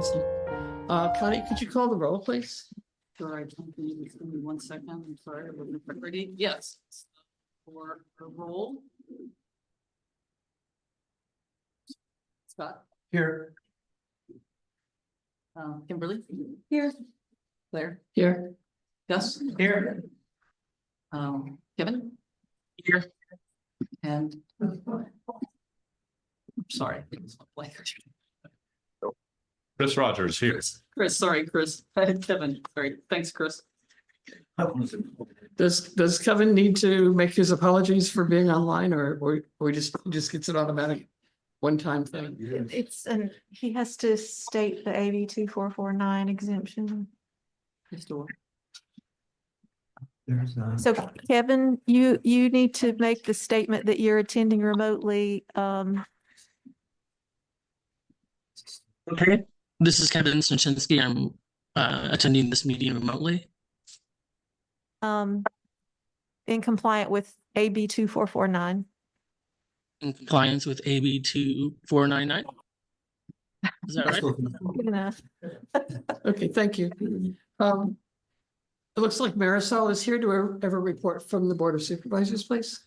Awesome. Connie, could you call the roll, please? Sure, I don't think it's gonna be 1 second. I'm sorry. We're ready. Yes. For a roll. Scott. Here. Kimberly. Here. Claire. Here. Gus. Here. Kevin. Here. And sorry. Chris Rogers here. Chris, sorry, Chris. Kevin, sorry. Thanks, Chris. Does Kevin need to make his apologies for being online, or just gets it automatic one-time thing? He has to state the AB 2449 exemption. So Kevin, you need to make the statement that you're attending remotely. Okay, this is Kevin Sniczynski. I'm attending this meeting remotely. In compliance with AB 2449. In compliance with AB 2499. Is that right? Good enough. Okay, thank you. It looks like Marisol is here. Do I ever report from the Board of Supervisors, please?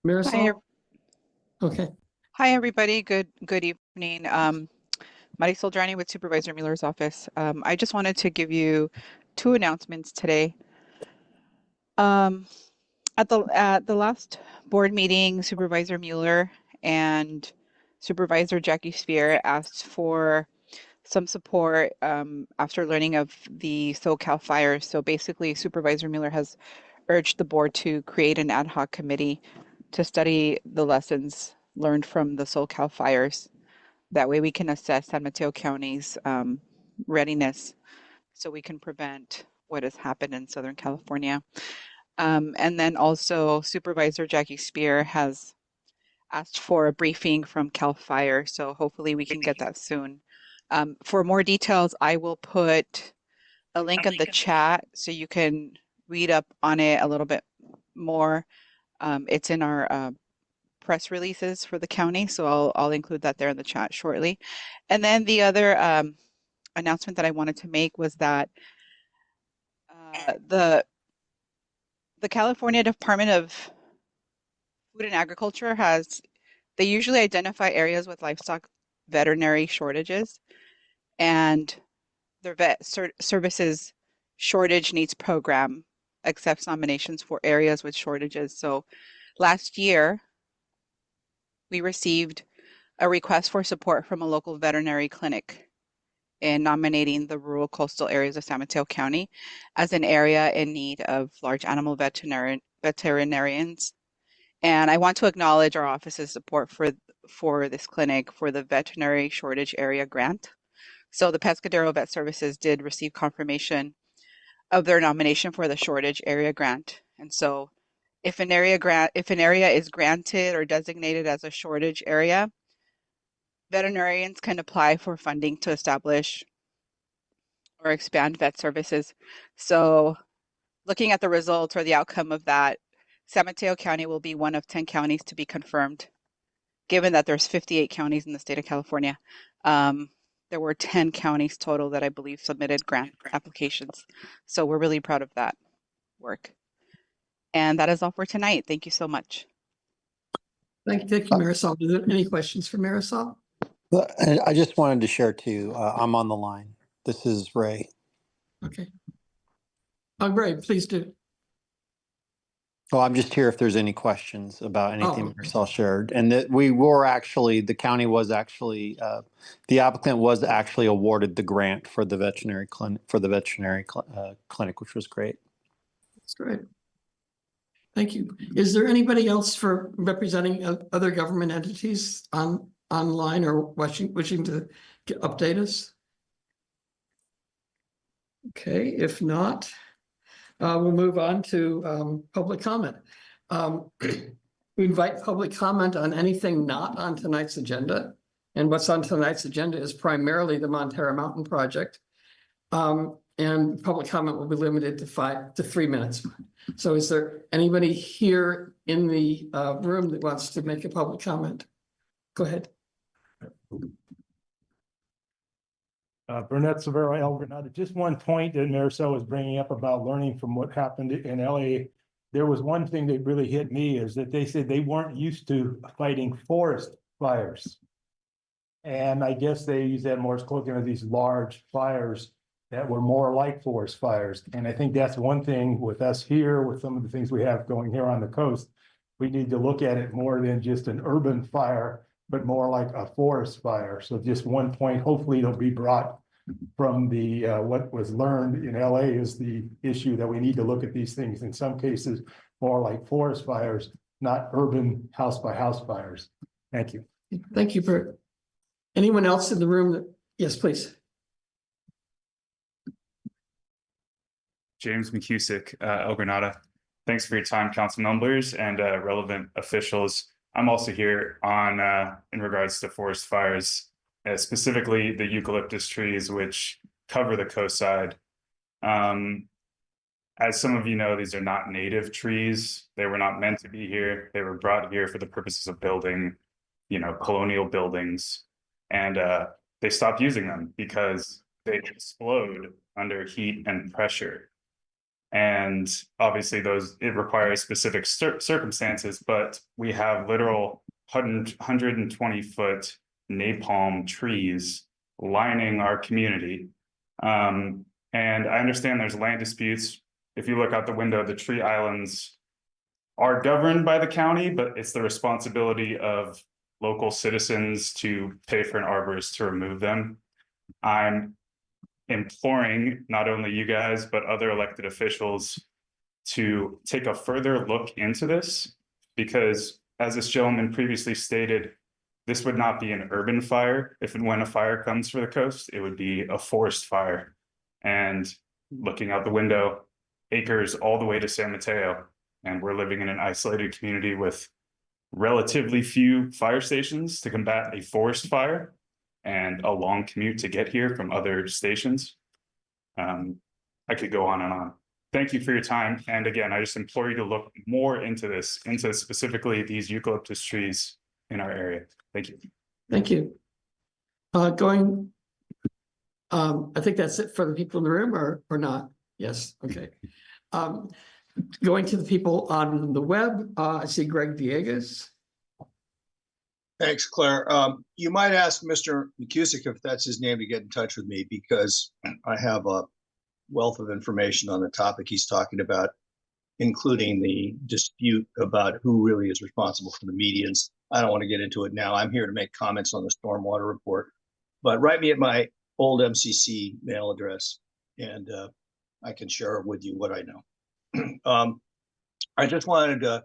Marisol? Okay. Hi, everybody. Good evening. Marisol Drani with Supervisor Mueller's office. I just wanted to give you two announcements today. At the last board meeting, Supervisor Mueller and Supervisor Jackie Spear asked for some support after learning of the SoCal fires. So basically, Supervisor Mueller has urged the board to create an ad hoc committee to study the lessons learned from the SoCal fires. That way we can assess San Mateo County's readiness so we can prevent what has happened in Southern California. And then also Supervisor Jackie Spear has asked for a briefing from CAL FIRE, so hopefully we can get that soon. For more details, I will put a link in the chat so you can read up on it a little bit more. It's in our press releases for the county, so I'll include that there in the chat shortly. And then the other announcement that I wanted to make was that the California Department of Food and Agriculture they usually identify areas with livestock veterinary shortages, and their vet services shortage needs program accepts nominations for areas with shortages. So last year, we received a request for support from a local veterinary clinic in nominating the rural coastal areas of San Mateo County as an area in need of large animal veterinarians. And I want to acknowledge our office's support for this clinic for the veterinary shortage area grant. So the Pescadero Vet Services did receive confirmation of their nomination for the shortage area grant. And so if an area is granted or designated as a shortage area, veterinarians can apply for funding to establish or expand vet services. So looking at the results or the outcome of that, San Mateo County will be one of 10 counties to be confirmed, given that there's 58 counties in the state of California. There were 10 counties total that I believe submitted grant applications. So we're really proud of that work. And that is all for tonight. Thank you so much. Thank you, Marisol. Are there any questions for Marisol? Well, I just wanted to share too. I'm on the line. This is Ray. Okay. Ray, please do. Oh, I'm just here if there's any questions about anything okay. Marisol shared. And that the county was actually, the applicant was actually awarded the grant for the veterinary clinic, clinic, which was great. That's great. Thank you. Is there anybody else for representing other government entities online or wishing to update us? Okay, if not, we'll move on to public comment. We invite public comment on anything not on tonight's agenda. And what's on tonight's agenda is primarily the Montara Mountain Project. and public comment will be limited to 3 minutes. So is there anybody here in the room that wants to make a public comment? Go ahead. Burnett Severo, El Granada. Just one point that Marisol was bringing up about learning from what happened in LA. There was one thing that really hit me is that they said they weren't used to fighting forest fires. And I guess they use that more as cloaking of these large fires that were more like forest fires. And I think that's one thing with us here, with some of the things we have going here on the coast. We need to look at it more than just an urban fire, but more like a forest fire. So just one point, hopefully it'll be brought from the what was learned in LA is the issue that we need to look at these things in some cases more like forest fires, not urban house by house fires. Thank you. Thank you, Bert. Anyone else in the room that, yes, please. James McCusick, El Granada. Thanks for your time, council members and relevant officials. I'm also here on in regards to forest fires, specifically the eucalyptus trees, which cover the coast side. As some of you know, these are not native trees. They were not meant to be here. They were brought here for the purposes of building, colonial buildings. And they stopped using them because they explode under heat and pressure. And obviously it requires specific circumstances, but we have literal 120-foot napalm trees lining our community. And I understand there's land disputes. If you look out the window, the tree islands are governed by the county, but it's the responsibility of local citizens to pay for an arborist to remove them. I'm imploring not only you guys, but other elected officials to take a further look into this, because as this gentleman previously stated, this would not be an urban fire. If and when a fire comes for the coast, it would be a forest fire. And looking out the window, acres all the way to San Mateo. And we're living in an isolated community with relatively few fire stations to combat a forest fire and a long commute to get here from other stations. I could go on and on. Thank you for your time. And again, I just implore you to look more into this, into specifically these eucalyptus trees in our area. Thank you. Thank you. I think that's it for the people in the room or not? Yes, okay. Going to the people on the web, I see Greg Diegas. Thanks, Claire. You might ask Mr. McCusick if that's his name to get in touch with me, because I have a wealth of information on the topic he's talking about, including the dispute about who really is responsible for the medians. I don't want to get into it now. I'm here to make comments on the stormwater report, but write me at my old MCC mail address and I can share with you what I know. I just wanted to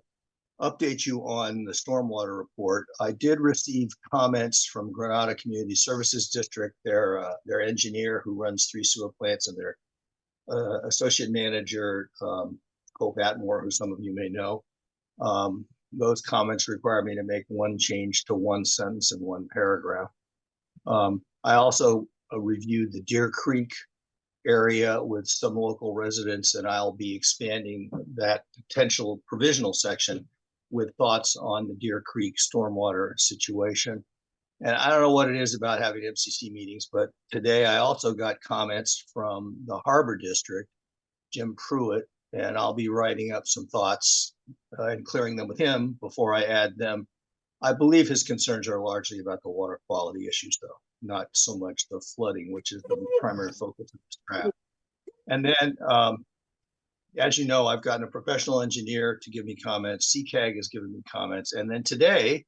update you on the stormwater report. I did receive comments from Granada Community Services District, their engineer who runs 3 sewer plants, and their associate manager, Cole Batmore, who some of you may know. Those comments require me to make one change to one sentence in one paragraph. I also reviewed the Deer Creek area with some local residents, and I'll be expanding that potential provisional section with thoughts on the Deer Creek stormwater situation. And I don't know what it is about having MCC meetings, but today I also got comments from the Harbor District, Jim Pruitt, and I'll be writing up some thoughts and clearing them with him before I add them. I believe his concerns are largely about the water quality issues, though, not so much the flooding, which is the primary focus of this draft. And then, as you know, I've gotten a professional engineer to give me comments. CCAG has given me comments. And then today,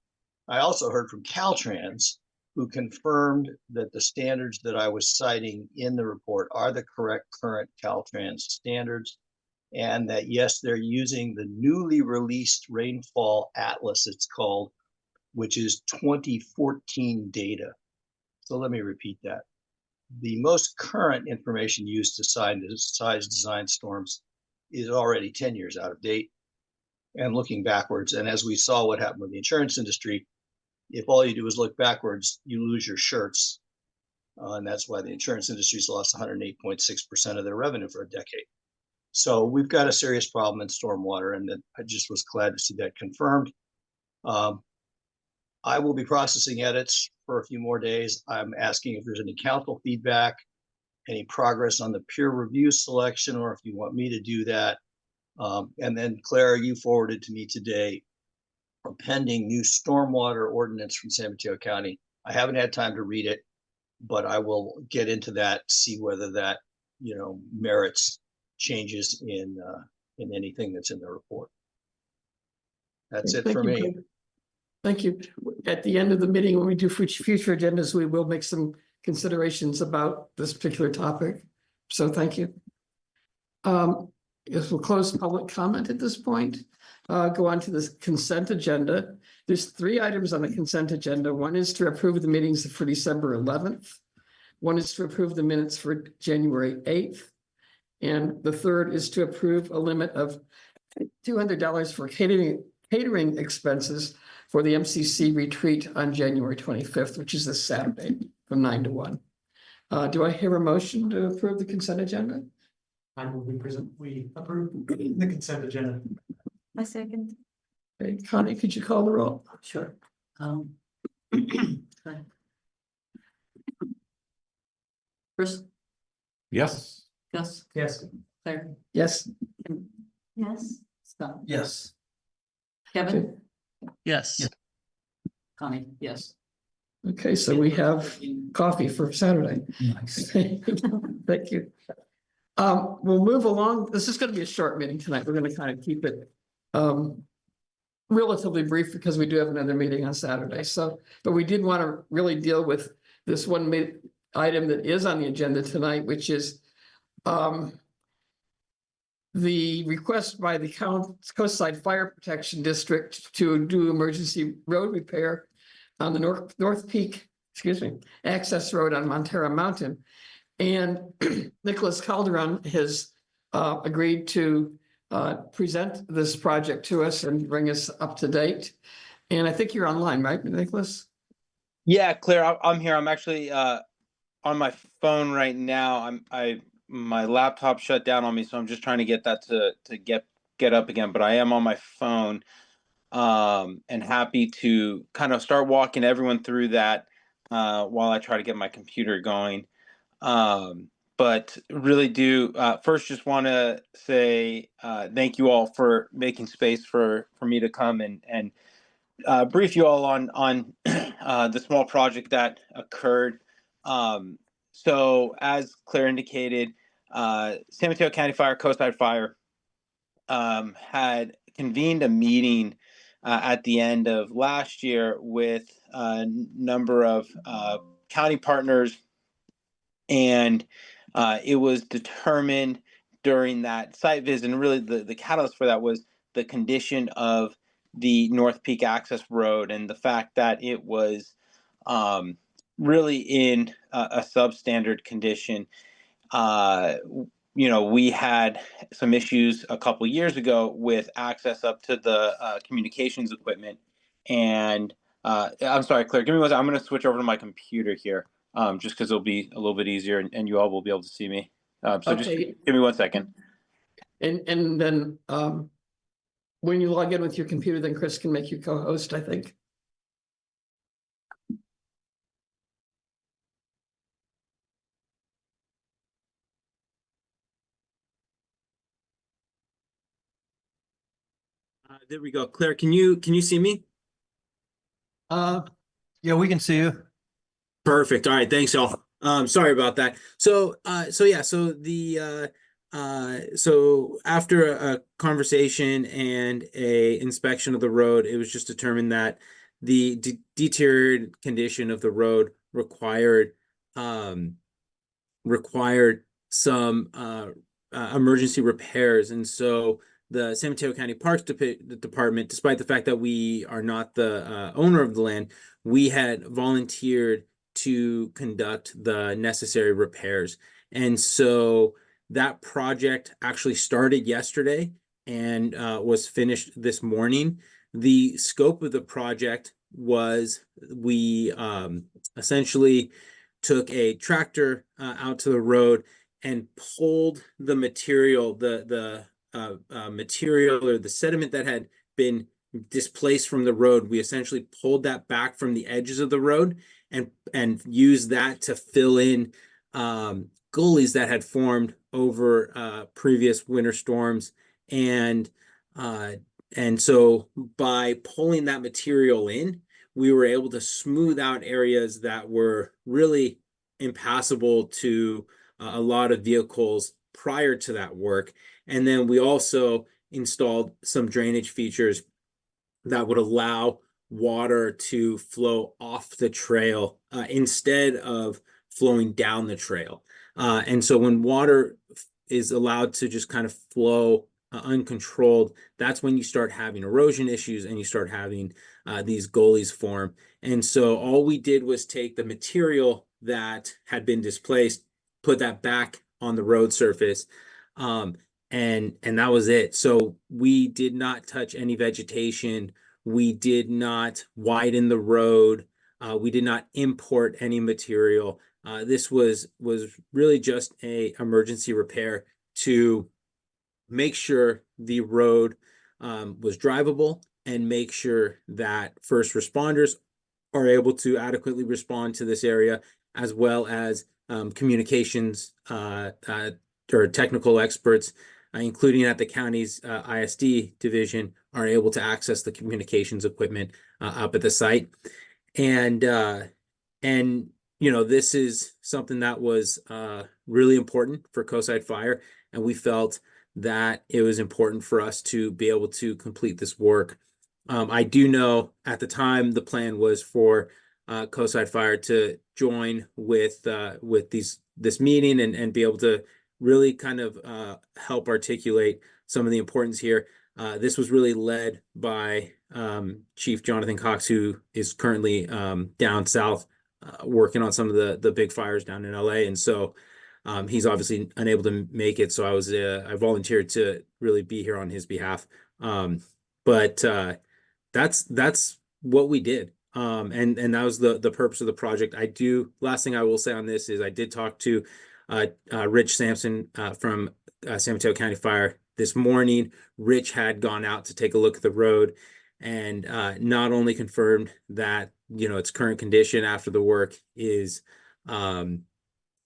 I also heard from Caltrans, who confirmed that the standards that I was citing in the report are the correct current Caltrans standards. And that, yes, they're using the newly released rainfall atlas, it's called, which is 2014 data. So let me repeat that. The most current information used to size design storms is already 10 years out of date and looking backwards. And as we saw what happened with the insurance industry, if all you do is look backwards, you lose your shirts. And that's why the insurance industry's lost 108.6% of their revenue for a decade. So we've got a serious problem in stormwater, and I just was glad to see that confirmed. I will be processing edits for a few more days. I'm asking if there's any council feedback, any progress on the peer review selection, or if you want me to do that. And then Claire, you forwarded to me today a pending new stormwater ordinance from San Mateo County. I haven't had time to read it, but I will get into that, see whether that, merits changes in anything that's in the report. That's it Thank for you, me. Greg. Thank you. At the end of the meeting, when we do future agendas, we will make some considerations about this particular topic. So thank you. Yes, we'll close public comment at this point. Go on to this consent agenda. There's 3 items on the consent agenda. One is to approve the meetings for December 11th. One is to approve the minutes for January 8th. And the third is to approve a limit of $200 for catering expenses for the MCC retreat on January 25th, which is this Saturday from 9 to 1. Do I hear a motion to approve the consent agenda? I will be present. We approve the consent agenda. I second. Okay, Connie, could you call the roll? Sure. Chris? Yes. Gus? Yes. Claire? Yes. Yes. Scott? Yes. Kevin? Yes. Connie? Yes. Okay, so we have coffee for Saturday. Nice. Thank you. We'll move along. This is going to be a short meeting tonight. We're going to kind of keep it relatively brief because we do have another meeting on Saturday. So, but we did want to really deal with this one item that is on the agenda tonight, which is the request by the Coastside Fire Protection District to do emergency road repair on the North Peak, access road on Montera Mountain. And Nicholas Calderon has agreed to present this project to us and bring us up to date. And I think you're online, right, Nicholas? Yeah, Claire, I'm here. I'm actually on my phone right now. My laptop shut down on me, so I'm just trying to get that to get up again. But I am on my phone, and happy to kind of start walking everyone through that while I try to get my computer going. But really do first just want to say thank you all for making space for me to come and brief you all on the small project that occurred. So as Claire indicated, San Mateo County Fire, Coastside Fire had convened a meeting at the end of last year with a number of county partners, and it was determined during that site visit, and really the catalyst for that was the condition of the North Peak access road and the fact that it was really in a substandard condition. We had some issues a couple years ago with access up to the communications equipment. And I'm sorry, Claire, give me one second. I'm going to switch over to my computer here, just because it'll be a little bit easier and you all will be able to see me. So okay. Just give me 1 second. And then when you log in with your computer, then Chris can make you co-host, I think. There we go. Claire, can you see me? Yeah, we can see you. Perfect. All right. Thanks, y'all. Sorry about that. So after a conversation and a inspection of the road, it was just determined that the deteriorated condition of the road required some emergency repairs. And so the San Mateo County Parks Department, despite the fact that we are not the owner of the land, we had volunteered to conduct the necessary repairs. And so that project actually started yesterday and was finished this morning. The scope of the project was we essentially took a tractor out to the road and pulled the material, the material or the sediment that had been displaced from the road. We essentially pulled that back from the edges of the road and used that to fill in gullies that had formed over previous winter storms. And so by pulling that material in, we were able to smooth out areas that were really impassable to a lot of vehicles prior to that work. And then we also installed some drainage features that would allow water to flow off the trail instead of flowing down the trail. And so when water is allowed to just kind of flow uncontrolled, that's when you start having erosion issues and you start having these gullies form. And so all we did was take the material that had been displaced, put that back on the road surface, and that was it. So we did not touch any vegetation. We did not widen the road. We did not import any material. This was really just a emergency repair to make sure the road was drivable and make sure that first responders are able to adequately respond to this area, as well as communications or technical experts, including at the county's ISD division, are able to access the communications equipment up at the site. And you know, this is something that was really important for Coastside Fire, and we felt that it was important for us to be able to complete this work. I do know at the time the plan was for Coastside Fire to join with this meeting and be able to really kind of help articulate some of the importance here. This was really led by Chief Jonathan Cox, who is currently down south working on some of the big fires down in LA. And so he's obviously unable to make it. So I volunteered to really be here on his behalf. But that's what we did. And that was the purpose of the project. Last thing I will say on this is I did talk to Rich Sampson from San Mateo County Fire this morning. Rich had gone out to take a look at the road and not only confirmed that, you know, its current condition after the work is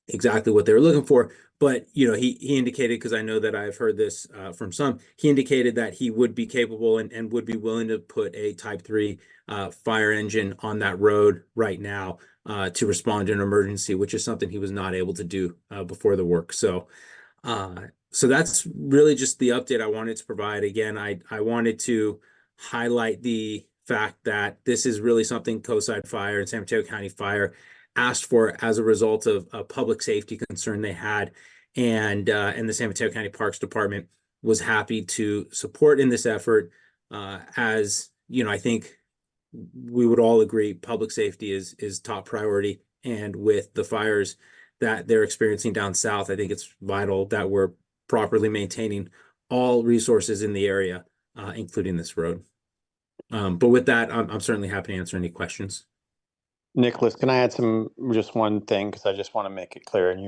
exactly what they were looking for, but, you know, he indicated, because I know that I've heard this from some, he indicated that he would be capable and would be willing to put a Type 3 fire engine on that road right now to respond to an emergency, which is something he was not able to do before the work. So that's really just the update I wanted to provide. Again, I wanted to highlight the fact that this is really something Coastside Fire and San Mateo County Fire asked for as a result of a public safety concern they had, and the San Mateo County Parks Department was happy to support in this effort. As you know, I think we would all agree public safety is top priority, and with the fires that they're experiencing down south, I think it's vital that we're properly maintaining all resources in the area, including this road. But with that, I'm certainly happy to answer any questions. Nicholas, can I add just one thing? Because I just want to make it clear, and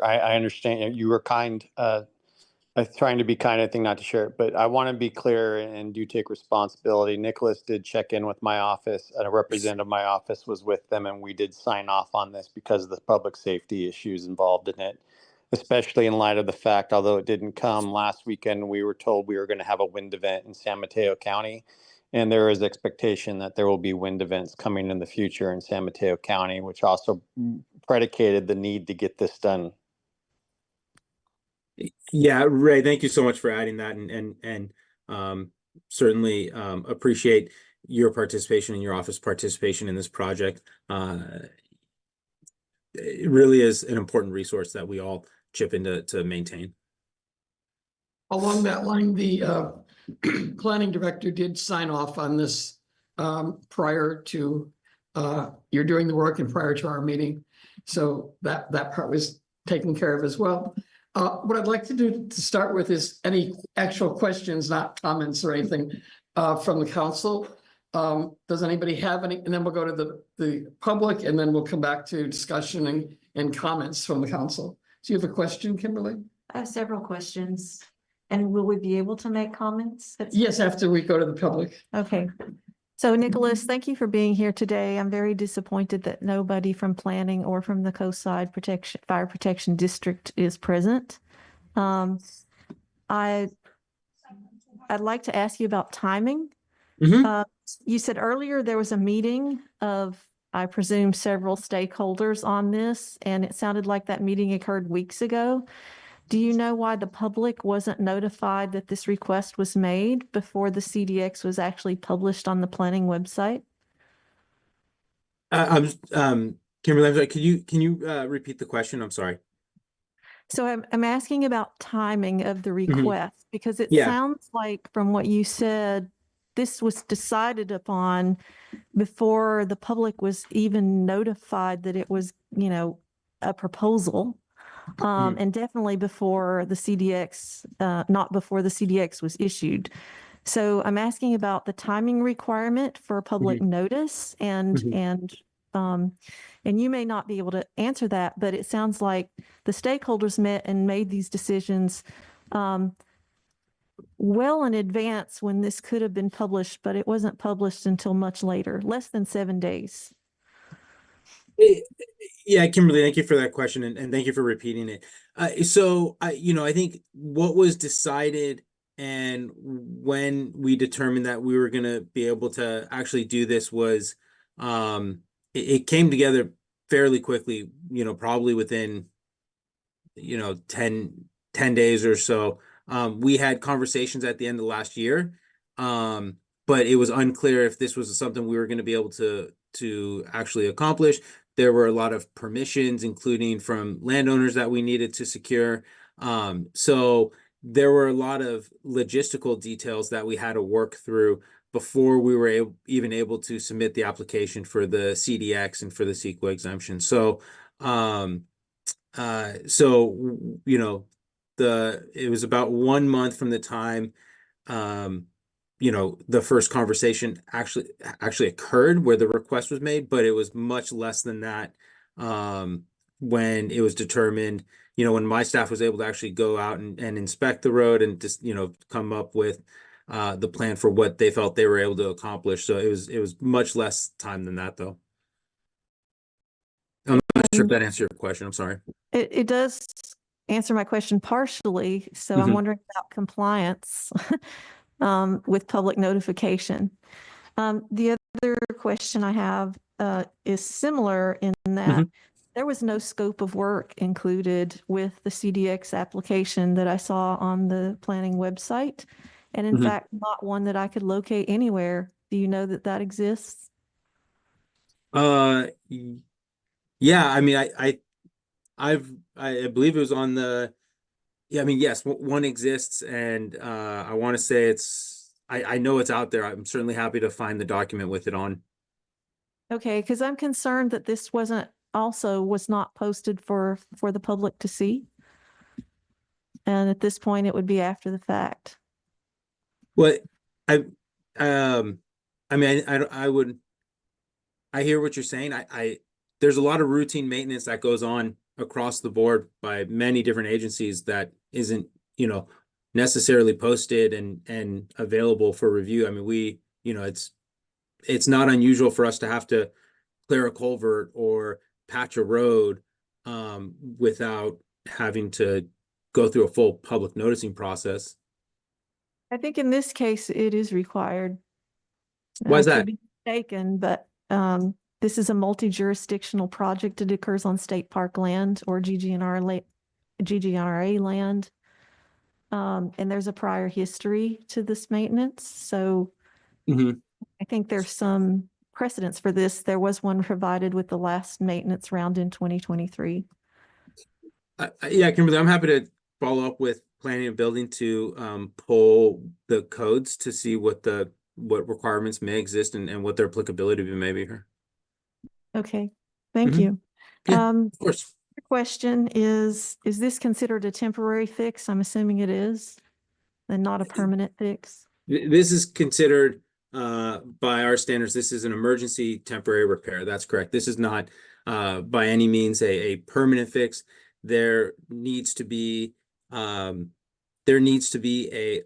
I understand you were kind, trying to be kind, I think not to share it, but I want to be clear and do take responsibility. Nicholas did check in with my office, and a representative of my office was with them, and we did sign off on this because of the public safety issues involved in it, especially in light of the fact, although it didn't come last weekend, we were told we were going to have a wind event in San Mateo County. And there is expectation that there will be wind events coming in the future in San Mateo County, which also predicated the need to get this done. Yeah, Ray, thank you so much for adding that, and certainly appreciate your participation and your office participation in this project. It really is an important resource that we all chip in to maintain. Along that line, the planning director did sign off on this prior to you're doing the work and prior to our meeting. So that part was taken care of as well. What I'd like to do to start with is any actual questions, not comments or anything from the council. Does anybody have any, and then we'll go to the public, and then we'll come back to discussion and comments from the council. Do you have a question, Kimberly? I have several questions. And will we be able to make comments? Yes, after we go to the public. Okay. So Nicholas, thank you for being here today. I'm very disappointed that nobody from planning or from the Coastside Fire Protection District is present. I'd like to ask you about timing. You said earlier there was a meeting of, I presume, several stakeholders on this, and it sounded like that meeting occurred weeks ago. Do you know why the public wasn't notified that this request was made before the CDX was actually published on the planning website? Kimberly, I'm sorry, can you repeat the question? I'm sorry. So I'm asking about timing of the request, because it Yeah. sounds like from what you said, this was decided upon before the public was even notified that it was, a proposal. And definitely before the CDX, not before the CDX was issued. So I'm asking about the timing requirement for public notice, and you may not be able to answer that, but it sounds like the stakeholders met and made these decisions well in advance when this could have been published, but it wasn't published until much later, less than 7 days. Yeah, Kimberly, thank you for that question, and thank you for repeating it. So I think what was decided and when we determined that we were going to be able to actually do this was it came together fairly quickly, probably within 10 days or so. We had conversations at the end of last year, but it was unclear if this was something we were going to be able to actually accomplish. There were a lot of permissions, including from landowners, that we needed to secure. So there were a lot of logistical details that we had to work through before we were even able to submit the application for the CDX and for the CEQA exemption. So, it was about 1 month from the time, the first conversation actually occurred where the request was made, but it was much less than that when it was determined, when my staff was able to actually go out and inspect the road and just, come up with the plan for what they felt they were able to accomplish. So it was much less time than that, though. I'm not sure if that answered your question. I'm sorry. It does answer my question partially. So I'm wondering about compliance with public notification. The other question I have is similar in that there was no scope of work included with the CDX application that I saw on the planning website. And in fact, not one that I could locate anywhere. Do you know that exists? Yeah, I mean, I believe it was on the, yeah, I mean, yes, one exists, and I want to say I know it's out there. I'm certainly happy to find the document with it on. Okay, because I'm concerned that this was not posted for the public to see. And at this point, it would be after the fact. Well, I hear what you're saying. There's a lot of routine maintenance that goes on across the board by many different agencies that isn't, necessarily posted and available for review. I mean, it's not unusual for us to have to clear a culvert or patch a road without having to go through a full public noticing process. I think in this case, it is required. Why is I that? could be mistaken, but this is a multi-jurisdictional project. It occurs on state park land or GGNRA land. And there's a prior history to this maintenance. So I think there's some precedence for this. There was one provided with the last maintenance round in 2023. Yeah, Kimberly, I'm happy to follow up with planning and building to pull the codes to see what requirements may exist and what their applicability may be here. Okay, thank you. Yeah, of course. The question is this considered a temporary fix? I'm assuming it is, and not a permanent fix. This is considered by our standards, this is an emergency temporary repair. That's correct. This is not by any means a permanent fix. There needs to be a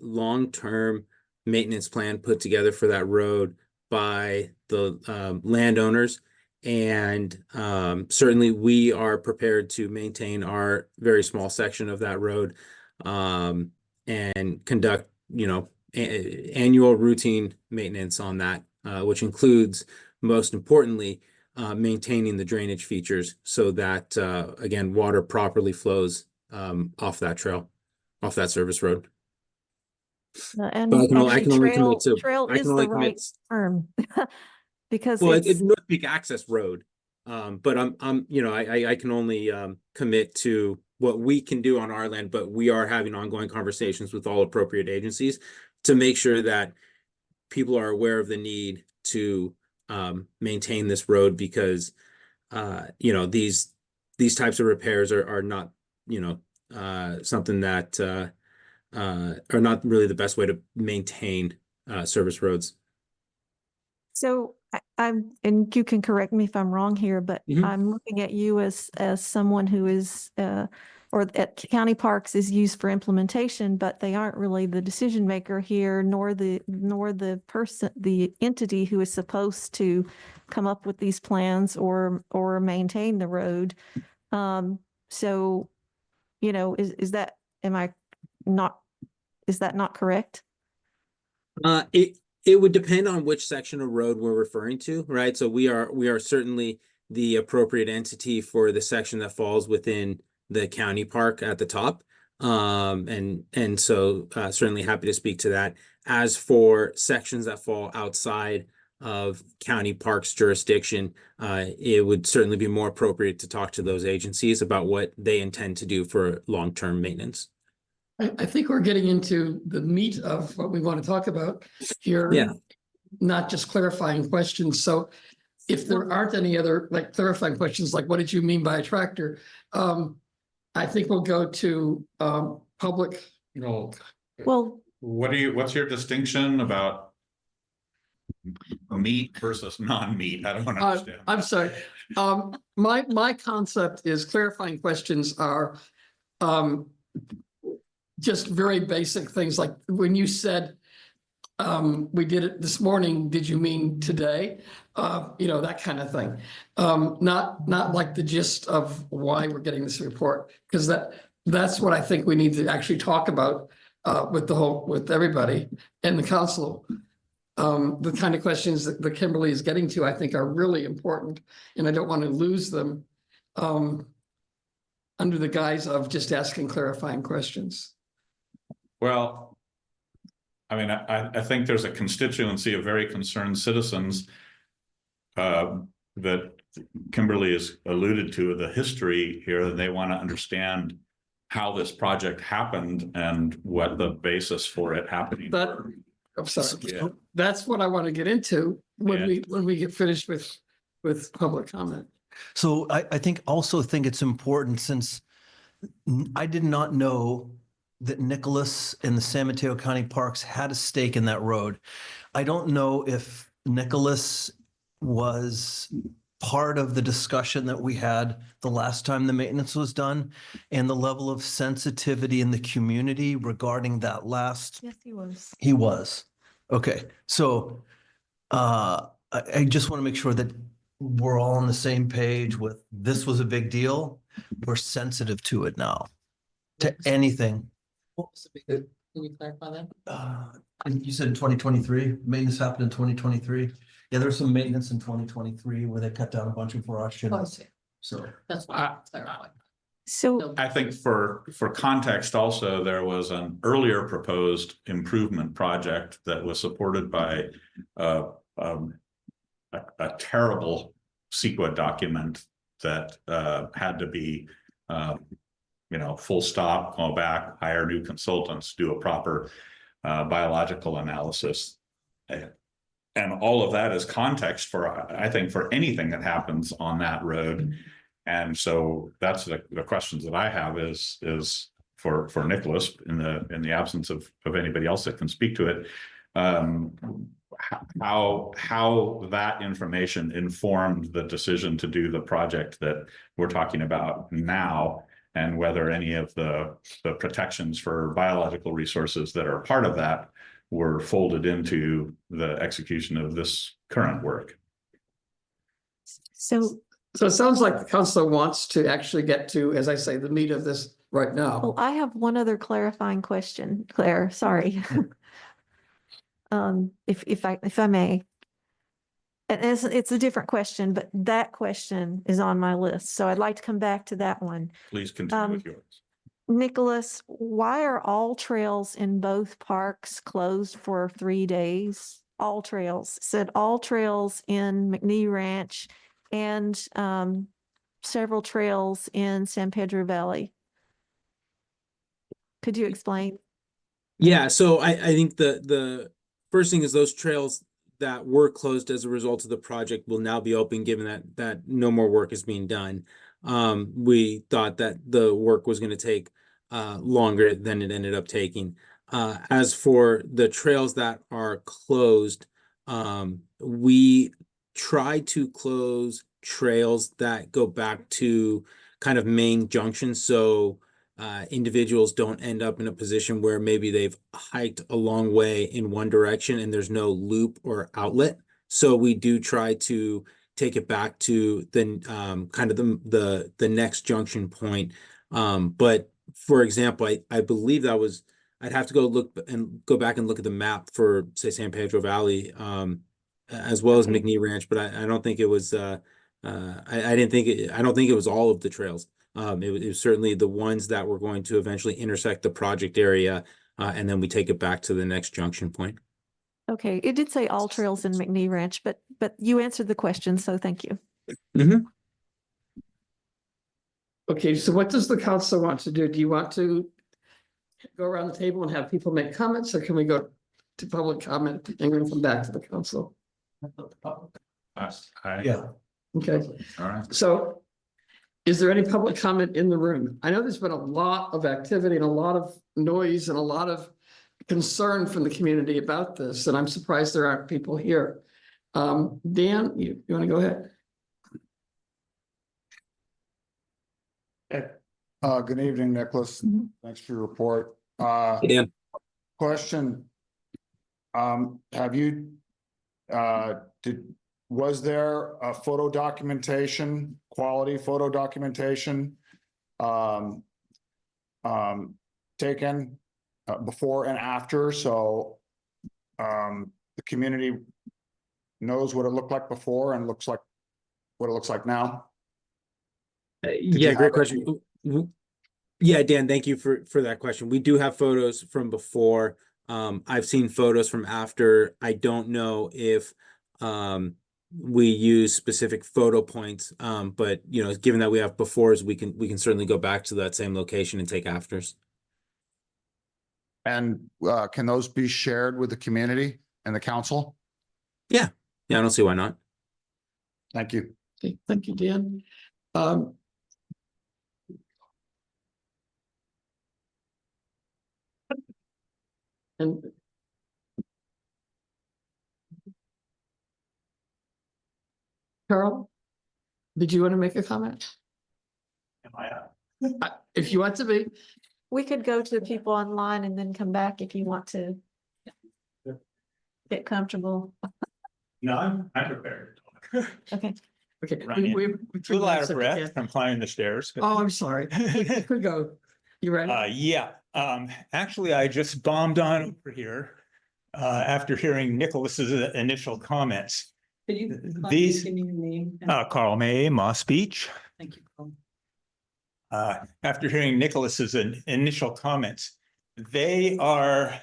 long-term maintenance plan put together for that road by the landowners. And certainly we are prepared to maintain our very small section of that road and conduct, annual routine maintenance on that, which includes, most importantly, maintaining the drainage features so that, again, water properly flows off that trail, off that service road. And But I can only actually, commit to- trail I is can the only right commit- term. Because Well, it's, it's North Peak Access Road, but I can only commit to what we can do on our land, but we are having ongoing conversations with all appropriate agencies to make sure that people are aware of the need to maintain this road because these types of repairs are not something that are not really the best way to maintain service roads. so I'm, and you can correct me if I'm wrong here, but I'm looking at you as someone who is, or at county parks is used for implementation, but they aren't really the decision maker here, nor the person, the entity who is supposed to come up with these plans or maintain the road. So, is that, is that not correct? It would depend on which section of road we're referring to, right? So we are certainly the appropriate entity for the section that falls within the county park at the top. And so certainly happy to speak to that. As for sections that fall outside of county parks jurisdiction, it would certainly be more appropriate to talk to those agencies about what they intend to do for long-term maintenance. I think we're getting into the meat of what we want to talk about here. Yeah. Not just clarifying questions. So if there aren't any other clarifying questions, like what did you mean by a tractor? I think we'll go to public. Well, what's your distinction about meat versus non-meat? I don't understand. I'm sorry. My concept is clarifying questions are just very basic things like when you said we did it this morning, did you mean today? That kind of thing. Not like the gist of why we're getting this report, because that's what I think we need to actually talk about with everybody and the council. The kind of questions that Kimberly is getting to, I think, are really important, and I don't want to lose them under the guise of just asking clarifying questions. Well, I mean, I think there's a constituency of very concerned citizens that Kimberly has alluded to the history here, and they want to understand how this project happened and what the basis for it happening. But I'm sorry. Yeah. That's what I want to get into when we get finished with public comment. So I think it's important, since I did not know that Nicholas and the San Mateo County Parks had a stake in that road. I don't know if Nicholas was part of the discussion that we had the last time the maintenance was done and the level of sensitivity in the community regarding that last. yes, he was. He was. Okay. So I just want to make sure that we're all on the same page with this was a big deal. We're sensitive to it now, to anything. What was the big, can we clarify that? And you said 2023, maintenance happened in 2023. Yeah, there was some maintenance in 2023 where they cut down a bunch of brush. Oh, I see. So That's what I clarified. So, I think for context also, there was an earlier proposed improvement project that was supported by a terrible CEQA document that had to be full stop, go back, hire new consultants, do a proper biological analysis. And all of that is context for, I think, for anything that happens on that road. And so that's the questions that I have is for Nicholas in the absence of anybody else that can speak to it. how that information informed the decision to do the project that we're talking about now, and whether any of the protections for biological resources that are part of that were folded into the execution of this current work. So, So it sounds like the council wants to actually get to, as I say, the meat of this right well, now. I have one other clarifying question, Claire, sorry. If I may. And it's a different question, but that question is on my list, so I'd like to come back to that one. Please continue with yours. Nicholas, why are all trails in both parks closed for 3 days? All trails, said all trails in McNee Ranch and several trails in San Pedro Valley. Could you explain? Yeah, so I think the first thing is those trails that were closed as a result of the project will now be open, given that no more work is being done. We thought that the work was going to take longer than it ended up taking. As for the trails that are closed, we try to close trails that go back to kind of main junctions, so individuals don't end up in a position where maybe they've hiked a long way in one direction and there's no loop or outlet. So we do try to take it back to the kind of the next junction point. But for example, I believe that was, I'd have to go back and look at the map for, say, San Pedro Valley, as well as McNee Ranch, but I don't think it was I don't think it was all of the trails. It was certainly the ones that were going to eventually intersect the project area, and then we take it back to the next junction point. Okay, it did say all trails in McNee Ranch, but you answered the question, so thank you. Mm-hmm. Okay, so what does the council want to do? Do you want to go around the table and have people make comments, or can we go to public comment and then come back to the council? Yeah. Okay, All right. so is there any public comment in the room? I know there's been a lot of activity and a lot of noise and a lot of concern from the community about this, and I'm surprised there aren't people here. Dan, you want to go ahead? Good evening, Nicholas. Thanks for your report. Hey, Dan. Question. Have you, was there a photo documentation, quality photo documentation, taken before and after, so the community knows what it looked like before and looks like what it looks like now? Yeah, great question. Yeah, Dan, thank you for that question. We do have photos from before. I've seen photos from after. I don't know if we use specific photo points, but you know, given that we have befores, we can certainly go back to that same location and take afters. And can those be shared with the community and the council? Yeah, I don't see why not. Thank you. Okay, thank you, Dan. And Carl, did you want to make a comment? If you want to be. We could go to people online and then come back if you want to get comfortable. No, I'm prepared. Okay. Okay. A little out of breath from climbing the stairs. Oh, I'm sorry. Could go. You ready? Yeah, actually, I just bombed on over here after hearing Nicholas's initial comments. Could you These- give me your name? Carl May, Moss Beach. Thank you, Carl. After hearing Nicholas's initial comments, they are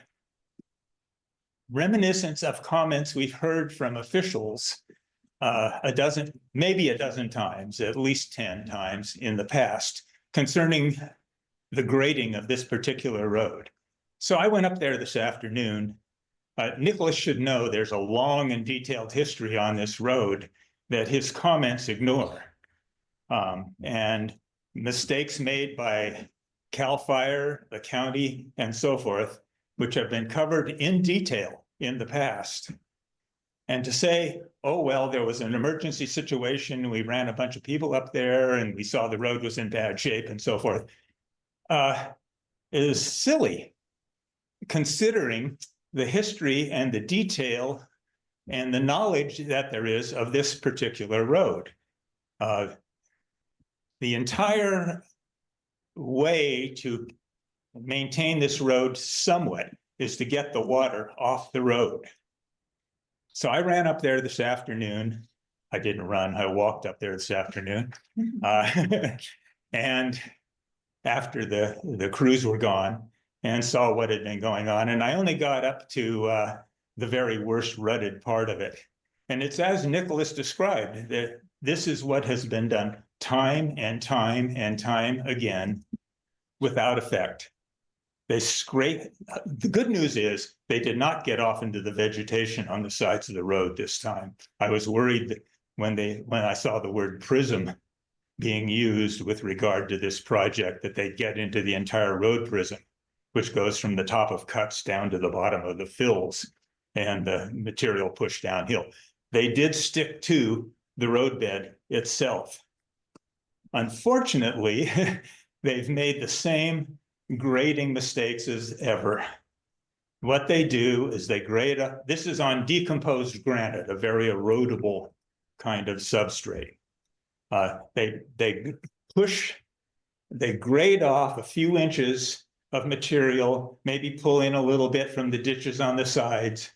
reminiscent of comments we've heard from officials maybe a dozen times, at least 10 times in the past, concerning the grading of this particular road. So I went up there this afternoon. Nicholas should know there's a long and detailed history on this road that his comments ignore. And mistakes made by CAL FIRE, the county, and so forth, which have been covered in detail in the past. And to say, oh, well, there was an emergency situation, we ran a bunch of people up there and we saw the road was in bad shape and so forth, is silly, considering the history and the detail and the knowledge that there is of this particular road. The entire way to maintain this road somewhat is to get the water off the road. So I ran up there this afternoon. I didn't run, I walked up there this afternoon. And after the crews were gone, and saw what had been going on. And I only got up to the very worst rutted part of it. And it's as Nicholas described, that this is what has been done time and time and time again without effect. They scrape. The good news is they did not get off into the vegetation on the sides of the road this time. I was worried that when I saw the word prism being used with regard to this project, that they get into the entire road prism, which goes from the top of cuts down to the bottom of the fills and the material pushed downhill. They did stick to the roadbed itself. Unfortunately, they've made the same grading mistakes as ever. What they do is they grade up. This is on decomposed granite, a very erodible kind of substrate. They grade off a few inches of material, maybe pull in a little bit from the ditches on the sides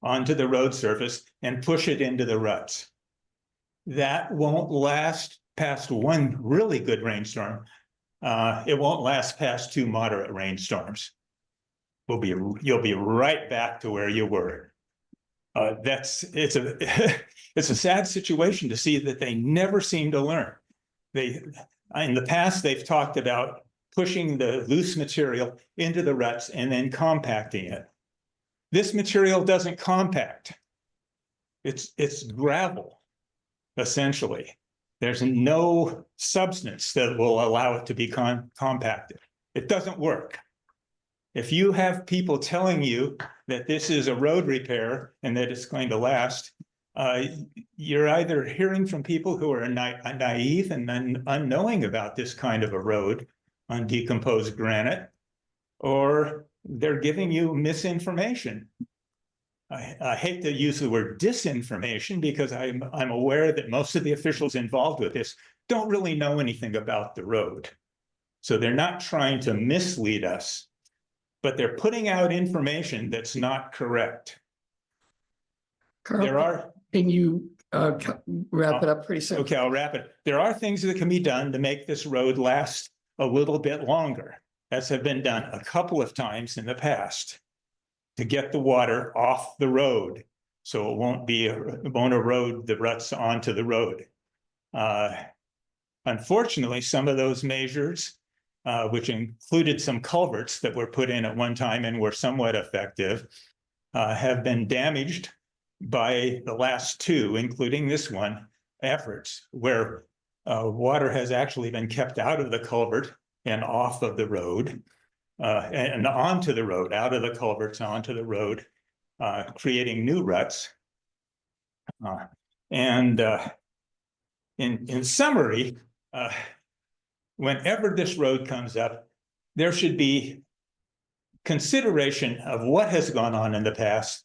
onto the road surface and push it into the ruts. That won't last past one really good rainstorm. It won't last past 2 moderate rainstorms. You'll be right back to where you were. It's a sad situation to see that they never seem to learn. In the past, they've talked about pushing the loose material into the ruts and then compacting it. This material doesn't compact. It's gravel, essentially. There's no substance that will allow it to be compacted. It doesn't work. If you have people telling you that this is a road repair and that it's going to last, you're either hearing from people who are naive and unknowing about this kind of a road on decomposed granite, or they're giving you misinformation. I hate to use the word disinformation because I'm aware that most of the officials involved with this don't really know anything about the road. So they're not trying to mislead us, but they're putting out information that's not correct. Carl, can you wrap it up pretty soon? Okay, I'll wrap it. There are things that can be done to make this road last a little bit longer, as have been done a couple of times in the past, to get the water off the road so it won't erode the ruts onto the road. Unfortunately, some of those measures, which included some culverts that were put in at one time and were somewhat effective, have been damaged by the last 2, including this one, efforts where water has actually been kept out of the culvert and off of the road, and onto the road, out of the culverts onto the road, creating new ruts. In summary, whenever this road comes up, there should be consideration of what has gone on in the past,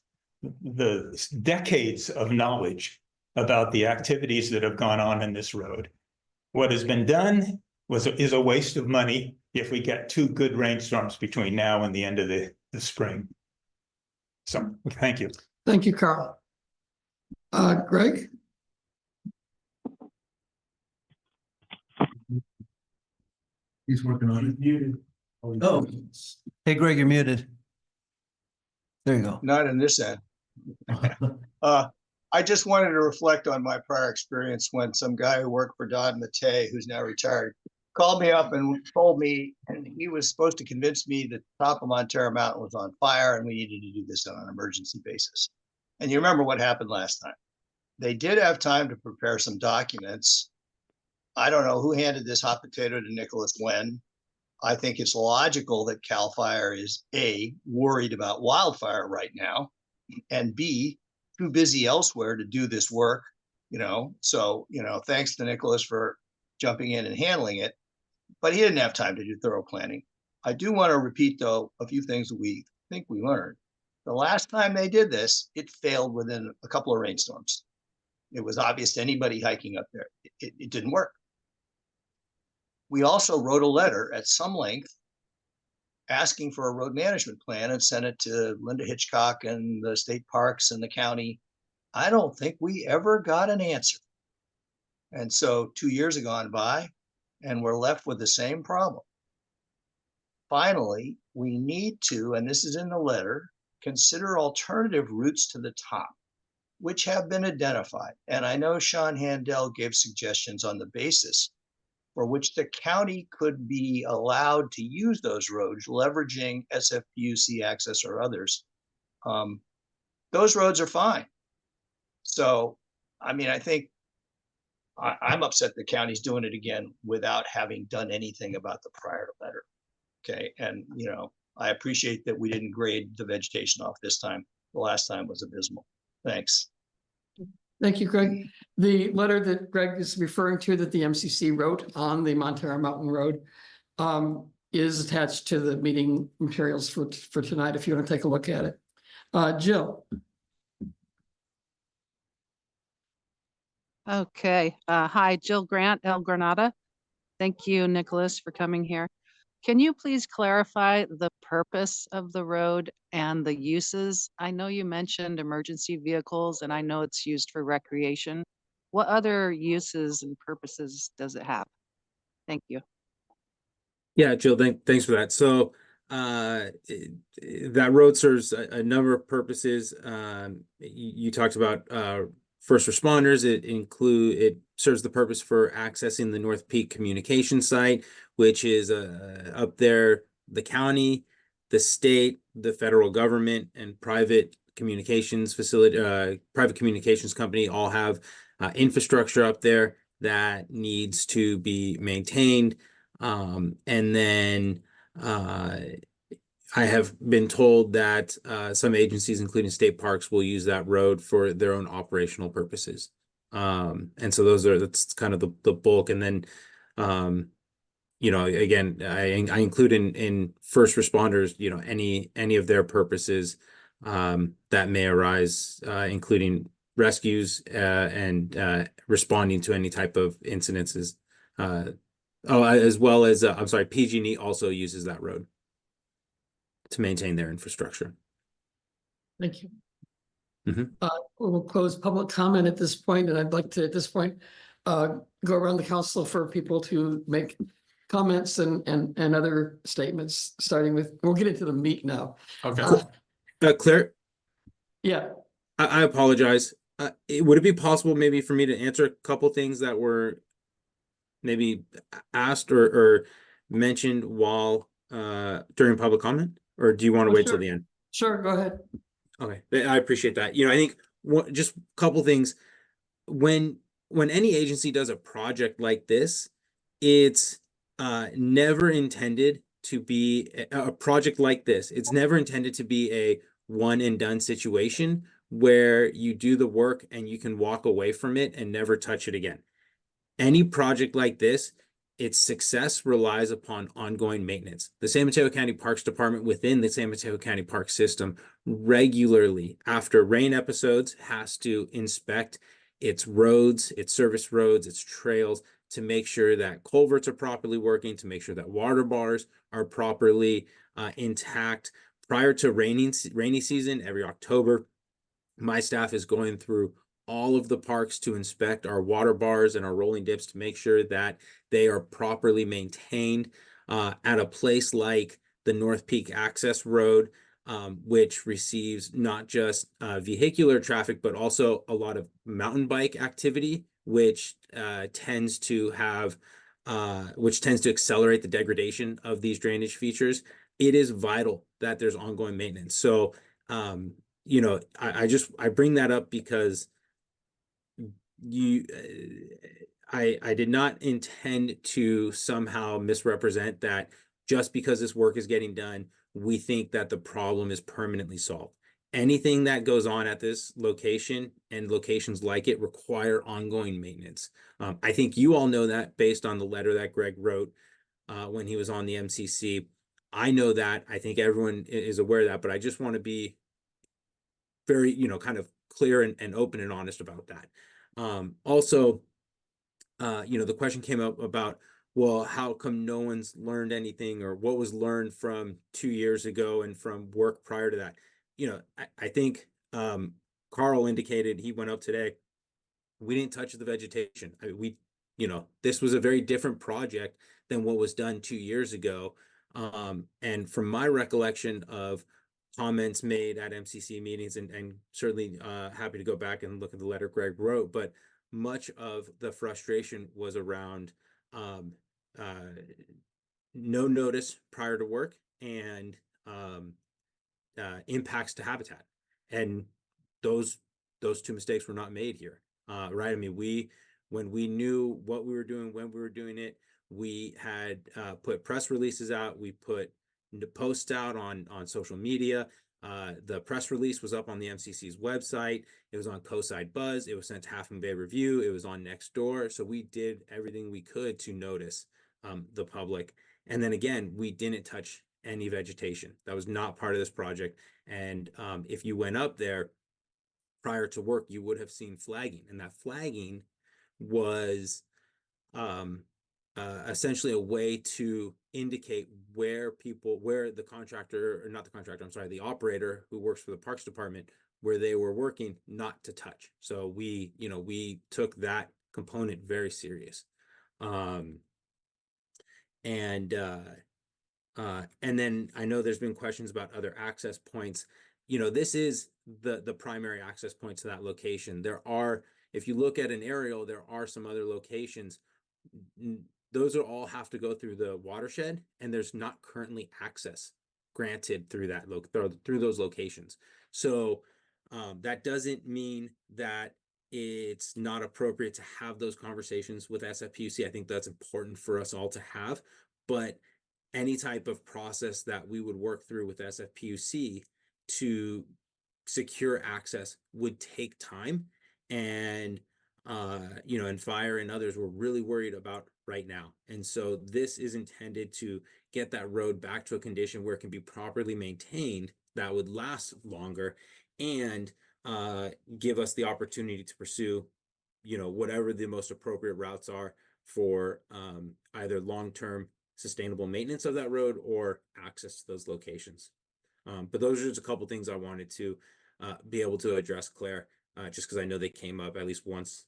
the decades of knowledge about the activities that have gone on in this road. What has been done is a waste of money if we get 2 good rainstorms between now and the end of the spring. So, thank you. Thank you, Carl. Greg? He's working on it. Oh, hey, Greg, you're muted. There you go. Not in this end. I just wanted to reflect on my prior experience when some guy who worked for Don Matei, who's now retired, called me up and told me, and he was supposed to convince me that the top of Montero Mountain was on fire and we needed to do this on an emergency basis. And you remember what happened last time. They did have time to prepare some documents. I don't know who handed this hot potato to Nicholas when. I think it's logical that CAL FIRE is A, worried about wildfire right now, and B, too busy elsewhere to do this work, so, thanks to Nicholas for jumping in and handling it, but he didn't have time to do thorough planning. I do want to repeat, though, a few things that we think we learned. The last time they did this, it failed within a couple of rainstorms. It was obvious to anybody hiking up there. It didn't work. We also wrote a letter at some length asking for a road management plan and sent it to Linda Hitchcock and the state parks and the county. I don't think we ever got an answer. And so 2 years have gone by and we're left with the same problem. Finally, we need to, and this is in the letter, consider alternative routes to the top, which have been identified. And I know Sean Handel gave suggestions on the basis for which the county could be allowed to use those roads, leveraging SFPUC access or others. Those roads are fine. So, I think I'm upset the county's doing it again without having done anything about the prior letter. Okay, and I appreciate that we didn't grade the vegetation off this time. The last time was abysmal. Thanks. Thank you, Greg. The letter that Greg is referring to that the MCC wrote on the Montero Mountain Road is attached to the meeting materials for tonight, if you want to take a look at it. Jill. Okay. Hi, Jill Grant, El Granada. Thank you, Nicholas, for coming here. Can you please clarify the purpose of the road and the uses? I know you mentioned emergency vehicles and I know it's used for recreation. What other uses and purposes does it have? Thank you. Yeah, Jill, thanks for that. So that road serves a number of purposes. You talked about first responders. It serves the purpose for accessing the North Peak communication site, which is up there. The county, the state, the federal government, and private communications facility, private communications company all have infrastructure up there that needs to be maintained. And then I have been told that some agencies, including state parks, will use that road for their own operational purposes. And so that's kind of the bulk. And then, again, I include in first responders, any of their purposes that may arise, including rescues and responding to any type of incidences. As well as, I'm sorry, PG&E also uses that road to maintain their infrastructure. Thank you. Mm-hmm. We'll close public comment at this point, and I'd like to, at this point, go around the council for people to make comments and other statements, starting with, we'll get into the meat now. Okay. Claire? Yeah. I apologize. Would it be possible maybe for me to answer a couple things that were maybe asked or mentioned while during public comment, or do you want to wait till the end? Sure, go ahead. Okay, I appreciate that. I think just a couple things. When any agency does a project like this, it's never intended to be a project like this. It's never intended to be a one and done situation where you do the work and you can walk away from it and never touch it again. Any project like this, its success relies upon ongoing maintenance. The San Mateo County Parks Department within the San Mateo County Park System regularly, after rain episodes, has to inspect its roads, its service roads, its trails, to make sure that culverts are properly working, to make sure that water bars are properly intact. Prior to rainy season, every October, my staff is going through all of the parks to inspect our water bars and our rolling dips to make sure that they are properly maintained. At a place like the North Peak Access Road, which receives not just vehicular traffic, but also a lot of mountain bike activity, which tends to accelerate the degradation of these drainage features. It is vital that there's ongoing maintenance. So, I bring that up because I did not intend to somehow misrepresent that just because this work is getting done, we think that the problem is permanently solved. anything that goes on at this location and locations like it require ongoing maintenance. I think you all know that based on the letter that Greg wrote when he was on the MCC. I know that. I think everyone is aware of that, but I just want to be very, kind of clear and open and honest about that. Also, the question came up about, well, how come no one's learned anything, or what was learned from 2 years ago and from work prior to that? I think Carl indicated, he went up today, we didn't touch the vegetation. This was a very different project than what was done 2 years ago. And from my recollection of comments made at MCC meetings, and certainly happy to go back and look at the letter Greg wrote, but much of the frustration was around no notice prior to work and impacts to habitat. And those two mistakes were not made here, right? I mean, when we knew what we were doing, when we were doing it, we had put press releases out, we put posts out on social media. The press release was up on the MCC's website. It was on Coastside Buzz. It was sent to Half Moon Bay Review. It was on Nextdoor. So we did everything we could to notice the public. And then again, we didn't touch any vegetation. That was not part of this project. And if you went up there prior to work, you would have seen flagging. And that flagging was essentially a way to indicate where the contractor, or not the contractor, I'm sorry, the operator who works for the Parks Department, where they were working, not to touch. So we took that component very serious. And then I know there's been questions about other access points. This is the primary access point to that location. If you look at an aerial, there are some other locations. Those all have to go through the watershed, and there's not currently access granted through through those locations. So that doesn't mean that it's not appropriate to have those conversations with SFPUC. I think that's important for us all to have, but any type of process that we would work through with SFPUC to secure access would take time. And and fire and others we're really worried about right now. And so this is intended to get that road back to a condition where it can be properly maintained, that would last longer, and give us the opportunity to pursue, whatever the most appropriate routes are for either long-term sustainable maintenance of that road or access to those locations. But those are just a couple things I wanted to be able to address, Claire. Just because I know they came up at least once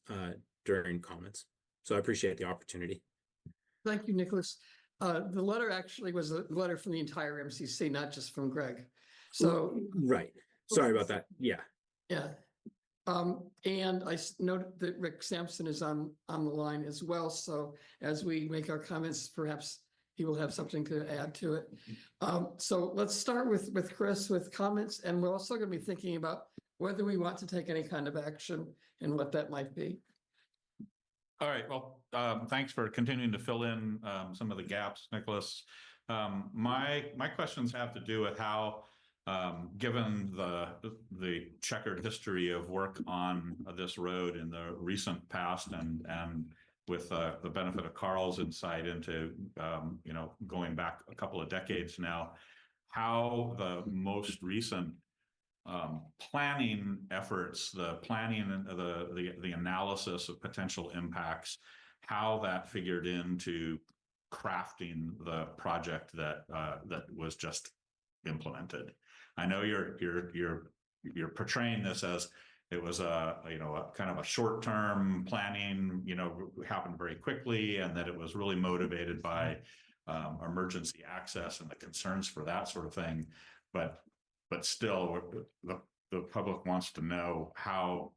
during comments. So I appreciate the opportunity. Thank you, Nicholas. The letter actually was a letter from the entire MCC, not just from Greg. So right. Sorry about that. Yeah. Yeah. And I noted that Rick Sampson is on the line as well. So as we make our comments, perhaps he will have something to add to it. So let's start with Chris with comments, and we're also going to be thinking about whether we want to take any kind of action and what that might be. All right, well, thanks for continuing to fill in some of the gaps, Nicholas. My questions have to do with how, given the checkered history of work on this road in the recent past, and with the benefit of Carl's insight into going back a couple of decades now, how the most recent planning efforts, the planning and the analysis of potential impacts, how that figured into crafting the project that was just implemented. I know you're portraying this as it was a kind of a short-term planning, happened very quickly, and that it was really motivated by emergency access and the concerns for that sort of thing. But still, the public wants to know how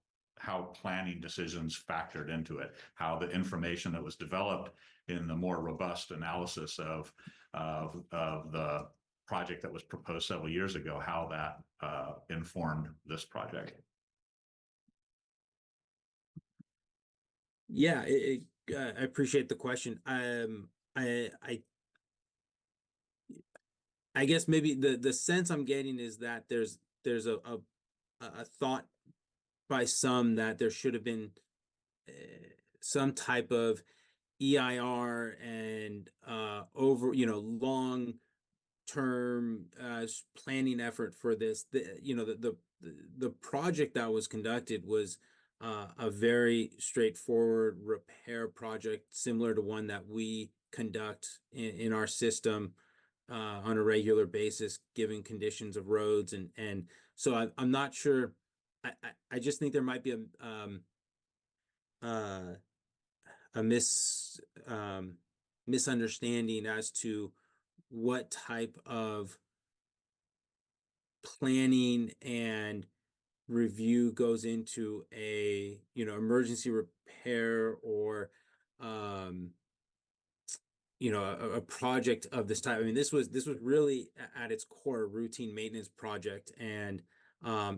planning decisions factored into it, how the information that was developed in the more robust analysis of the project that was proposed several years ago, how that informed this project. Yeah, I appreciate the question. I guess maybe the sense I'm getting is that there's a a thought by some that there should have been some type of EIR and over, long term planning effort for this. The project that was conducted was a very straightforward repair project, similar to one that we conduct in our system on a regular basis, given conditions of roads. And so I'm not sure. I just think there might be a misunderstanding as to what type of planning and review goes into a emergency repair or a project of this type. I mean, this was really at its core a routine maintenance project, and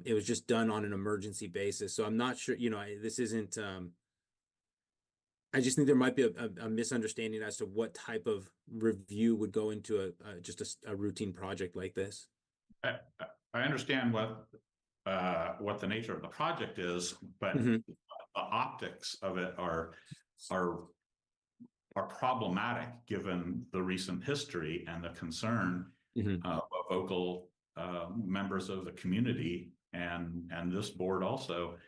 it was just done on an emergency basis. So I'm not sure, this isn't I just think there might be a misunderstanding as to what type of review would go into just a routine project like this. I understand what the nature of the project is, but Mhm. the optics of it are problematic given the recent history and the concern of vocal members of the community and this board also.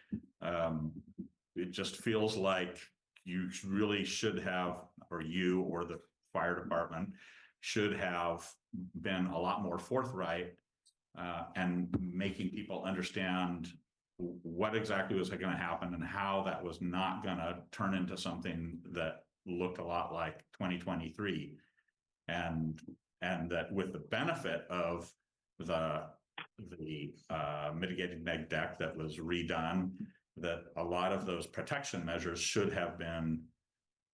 It just feels like you really should have, or you or the fire department should have been a lot more forthright and making people understand what exactly was going to happen and how that was not going to turn into something that looked a lot like 2023, and that with the benefit of the mitigated neg deck that was redone, that a lot of those protection measures should have been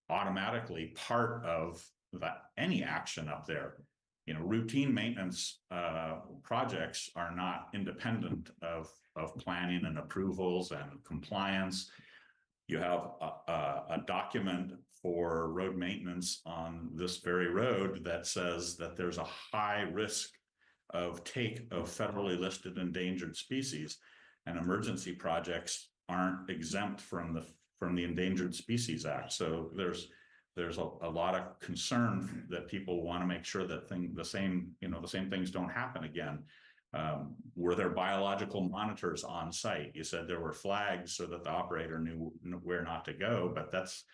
automatically part of any action up there. Routine maintenance projects are not independent of planning and approvals and compliance. You have a document for road maintenance on this very road that says that there's a high risk of take of federally listed endangered species, and emergency projects aren't exempt from the Endangered Species Act. So there's a lot of concern that people want to make sure that the same things don't happen again. Were there biological monitors on site? You said there were flags so that the operator knew where not to go, but that's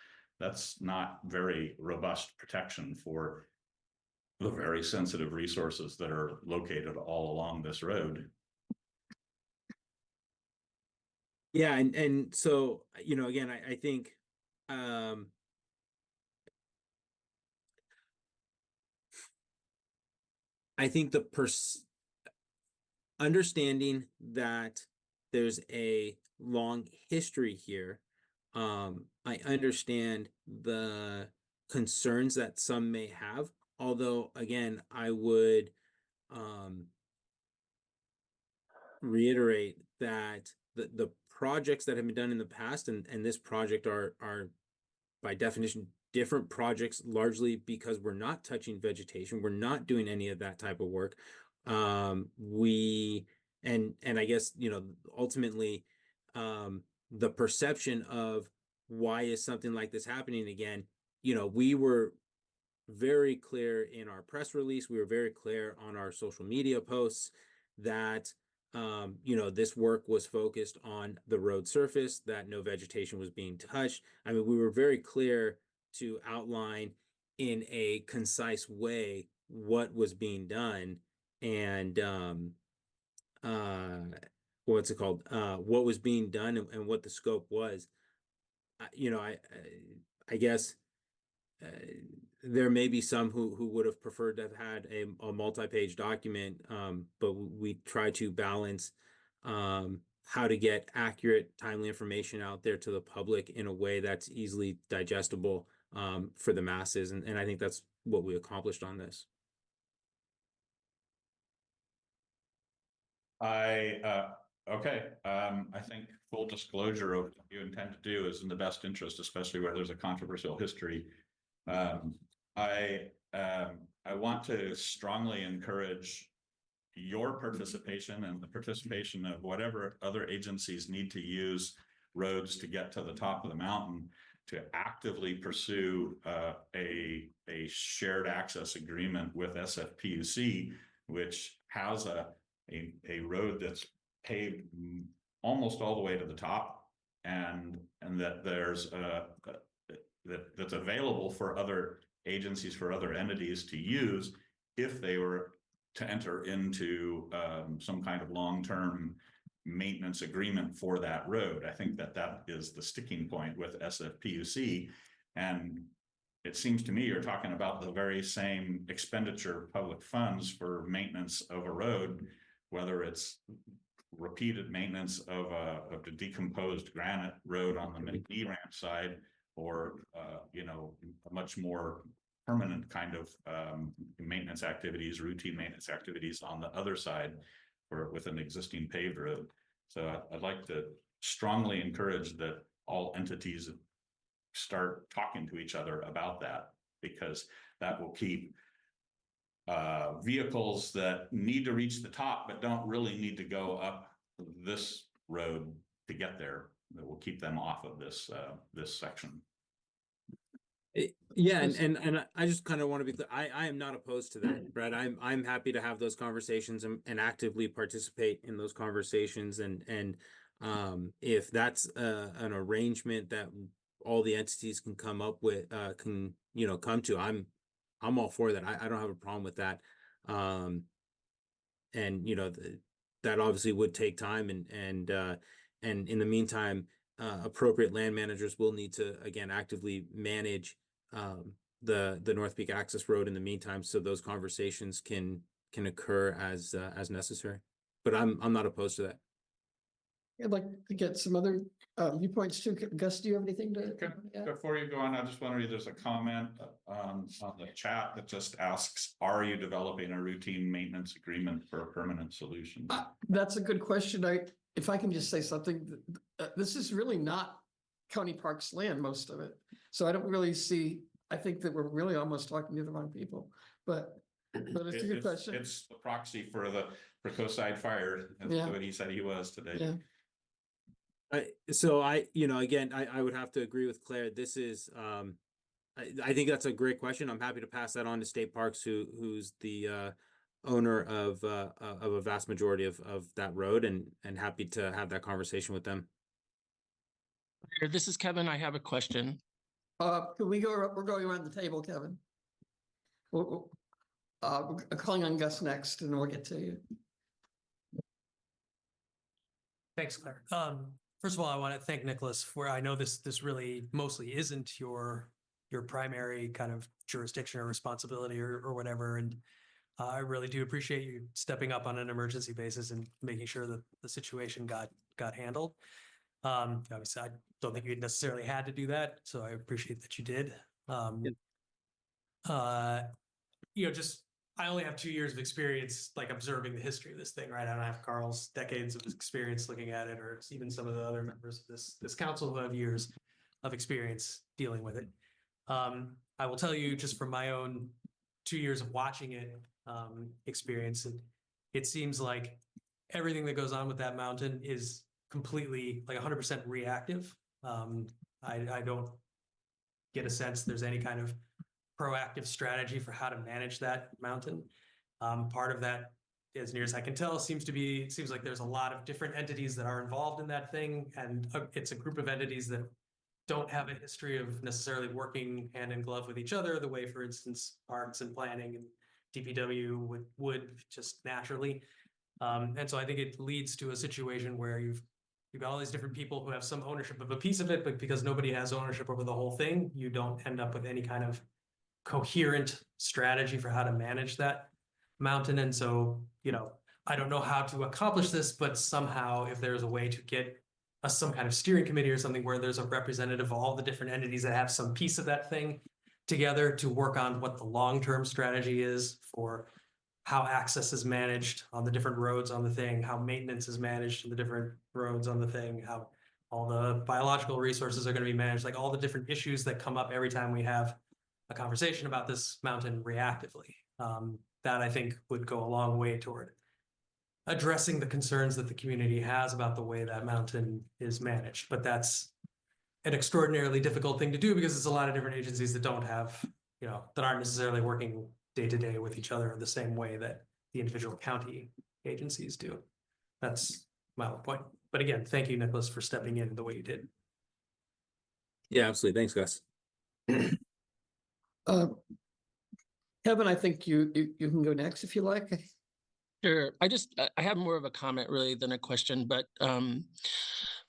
not very robust protection for the very sensitive resources that are located all along this road. Yeah, and so again, I think the understanding that there's a long history here, I understand the concerns that some may have, although again, I would reiterate that the projects that have been done in the past and this project are by definition different projects, largely because we're not touching vegetation, we're not doing any of that type of work. We and I guess ultimately the perception of why is something like this happening again, we were very clear in our press release, we were very clear on our social media posts that this work was focused on the road surface, that no vegetation was being touched. I mean, we were very clear to outline in a concise way what was being done and what's it called? What was being done and what the scope was. I guess there may be some who would have preferred to have had a multi-page document, but we try to balance how to get accurate, timely information out there to the public in a way that's easily digestible for the masses. And I think that's what we accomplished on this. Okay. I think full disclosure of what you intend to do is in the best interest, especially where there's a controversial history. I want to strongly encourage your participation and the participation of whatever other agencies need to use roads to get to the top of the mountain to actively pursue a shared access agreement with SFPUC, which has a road that's paved almost all the way to the top, and that there's that's available for other agencies, for other entities to use if they were to enter into some kind of long-term maintenance agreement for that road. I think that is the sticking point with SFPUC. And it seems to me you're talking about the very same expenditure of public funds for maintenance of a road, whether it's repeated maintenance of a decomposed granite road on the McNee Ranch side, or a much more permanent kind of maintenance activities, routine maintenance activities on the other side with an existing paved road. So I'd like to strongly encourage that all entities start talking to each other about that, because that will keep vehicles that need to reach the top but don't really need to go up this road to get there, that will keep them off of this section. Yeah, and I just kind of want to be clear. I am not opposed to that, Brett. I'm happy to have those conversations and actively participate in those conversations. And if that's an arrangement that all the entities can come up with, come to, I'm all for that. I don't have a problem with that. And that obviously would take time, and in the meantime, appropriate land managers will need to again actively manage the North Peak Access Road in the meantime, so those conversations can occur as necessary. But I'm not opposed to that. I'd like to get some other viewpoints too. Gus, do you have anything to add? Before you go on, I just want to read, there's a comment on the chat that just asks, are you developing a routine maintenance agreement for a permanent solution? That's a good question. If I can just say something, this is really not county parks land, most of it. So I don't really see, I think that we're really almost talking to the wrong people, but it's a good question. It's the proxy for Coastside Fire. That's what he said he was today. Yeah. So again, I would have to agree with Claire. This is, I think that's a great question. I'm happy to pass that on to State Parks, who's the owner of a vast majority of that road, and happy to have that conversation with them. This is Kevin. I have a question. Can we go? We're going around the table, Kevin. We're calling on Gus next, and we'll get to you. Thanks, Claire. First of all, I want to thank Nicholas for, I know this really mostly isn't your primary kind of jurisdiction or responsibility or whatever. And I really do appreciate you stepping up on an emergency basis and making sure that the situation got handled. Obviously, I don't think you necessarily had to do that, so I appreciate that you did. I only have 2 years of experience, like observing the history of this thing, right? I don't have Carl's decades of experience looking at it, or even some of the other members of this council who have years of experience dealing with it. I will tell you, just from my own 2 years of watching it, experience, it seems like everything that goes on with that mountain is completely, like 100% reactive. I don't get a sense there's any kind of proactive strategy for how to manage that mountain. Part of that, as near as I can tell, seems like there's a lot of different entities that are involved in that thing, and it's a group of entities that don't have a history of necessarily working hand in glove with each other, the way, for instance, parks and planning and DPW would just naturally. And so I think it leads to a situation where you've got all these different people who have some ownership of a piece of it, but because nobody has ownership over the whole thing, you don't end up with any kind of coherent strategy for how to manage that mountain. And so, I don't know how to accomplish this, but somehow if there's a way to get some kind of steering committee or something where there's a representative of all the different entities that have some piece of that thing together to work on what the long-term strategy is for how access is managed on the different roads on the thing, how maintenance is managed on the different roads on the thing, how all the biological resources are going to be managed, like all the different issues that come up every time we have a conversation about this mountain reactively. That I think would go a long way toward addressing the concerns that the community has about the way that mountain is managed. But that's an extraordinarily difficult thing to do because it's a lot of different agencies that don't have, that aren't necessarily working day to day with each other the same way that the individual county agencies do. That's my whole point. But again, thank you, Nicholas, for stepping in the way you did. Yeah, absolutely. Thanks, Gus. Kevin, I think you can go next if you like. Sure. I have more of a comment really than a question, but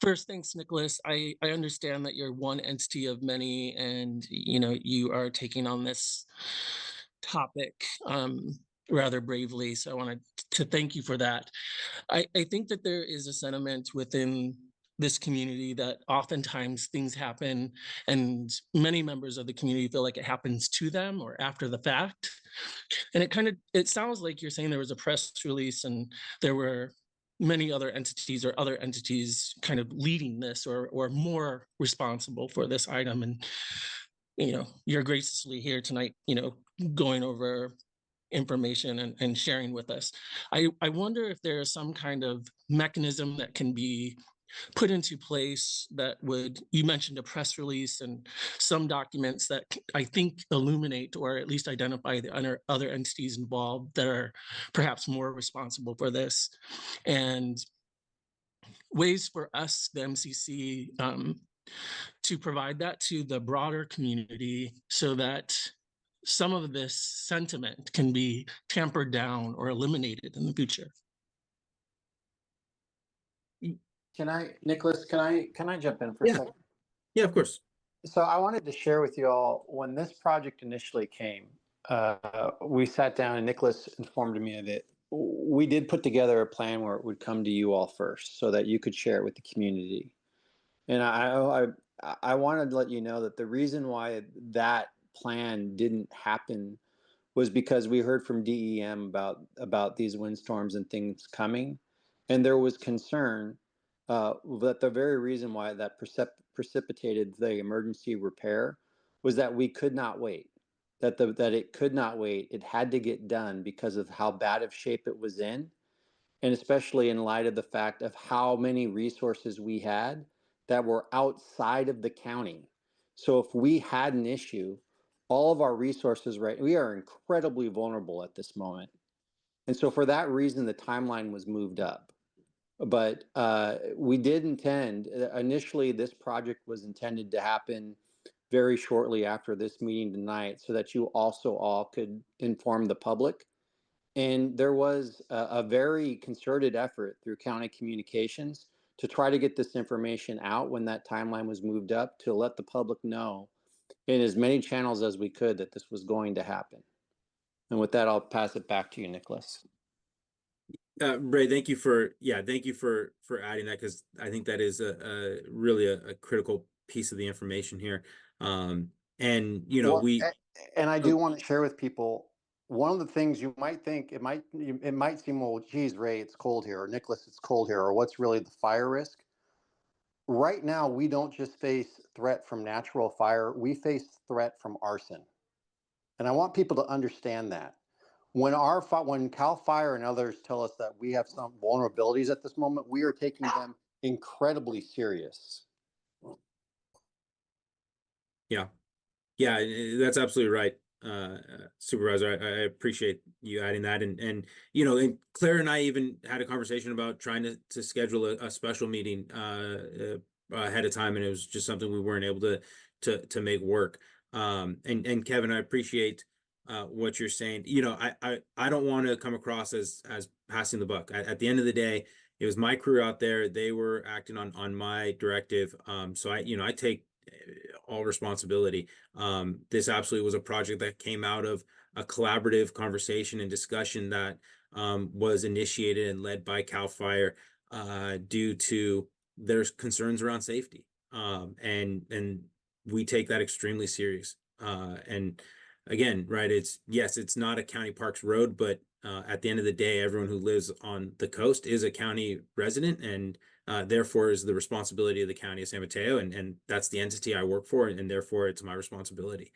first, thanks, Nicholas. I understand that you're one entity of many, and you are taking on this topic rather bravely. So I wanted to thank you for that. I think that there is a sentiment within this community that oftentimes things happen and many members of the community feel like it happens to them or after the fact. And it sounds like you're saying there was a press release and there were many other entities or other entities kind of leading this or more responsible for this item. And, you're graciously here tonight, going over information and sharing with us. I wonder if there is some kind of mechanism that can be put into place that you mentioned a press release and some documents that I think illuminate or at least identify the other entities involved that are perhaps more responsible for this, and ways for us, the MCC, to provide that to the broader community so that some of this sentiment can be tampered down or eliminated in the future. Nicholas, can I jump in for a second? Yeah, of course. So I wanted to share with you all, when this project initially came, we sat down and Nicholas informed me of it. We did put together a plan where it would come to you all first so that you could share it with the community. And I wanted to let you know that the reason why that plan didn't happen was because we heard from DEM about these windstorms and things coming. And there was concern that the very reason why that precipitated the emergency repair was that we could not wait, that it could not wait. It had to get done because of how bad of shape it was in, and especially in light of the fact of how many resources we had that were outside of the county. So if we had an issue, all of our resources, we are incredibly vulnerable at this moment. And so for that reason, the timeline was moved up. But we did intend, initially this project was intended to happen very shortly after this meeting tonight so that you also all could inform the public. And there was a very concerted effort through county communications to try to get this information out when that timeline was moved up, to let the public know in as many channels as we could that this was going to happen. And with that, I'll pass it back to you, Nicholas. Ray, thank you for adding that, because I think that is really a critical piece of the information here. And I do want to share with people, one of the things you might think, it might seem, well, geez, Ray, it's cold here, or Nicholas, it's cold here, or what's really the fire risk? Right now, we don't just face threat from natural fire, we face threat from arson. And I want people to understand that. When CAL FIRE and others tell us that we have some vulnerabilities at this moment, we are taking them incredibly serious. Yeah, that's absolutely right, Supervisor. I appreciate you adding that, and Claire and I even had a conversation about trying to schedule a special meeting ahead of time, and it was just something we weren't able to make work. And Kevin, I appreciate what you're saying. I don't want to come across as passing the buck. At the end of the day, it was my crew out there. They were acting on my directive. So I take all responsibility. This absolutely was a project that came out of a collaborative conversation and discussion that was initiated and led by CAL FIRE due to their concerns around safety. And we take that extremely serious. And again, right, it's not a county parks road, but at the end of the day, everyone who lives on the coast is a county resident, and therefore is the responsibility of the county of San Mateo, and that's the entity I work for, and therefore it's my responsibility.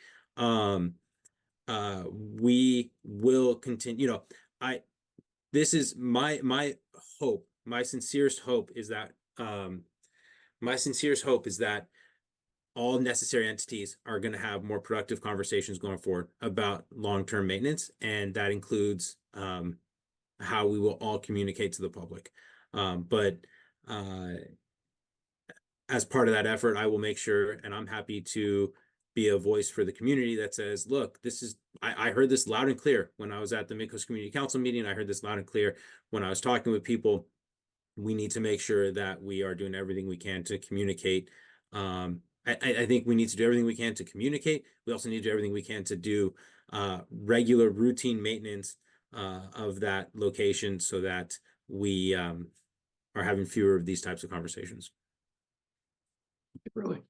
We will continue. This is my hope, my sincerest hope is that all necessary entities are going to have more productive conversations going forward about long-term maintenance, and that includes how we will all communicate to the public. But as part of that effort, I will make sure, and I'm happy to be a voice for the community that says, look, this is, I heard this loud and clear when I was at the Midcoast Community Council meeting. I heard this loud and clear when I was talking with people. We need to make sure that we are doing everything we can to communicate. I think we need to do everything we can to communicate. We also need to do everything we can to do regular routine maintenance of that location so that we are having fewer of these types of conversations. Really?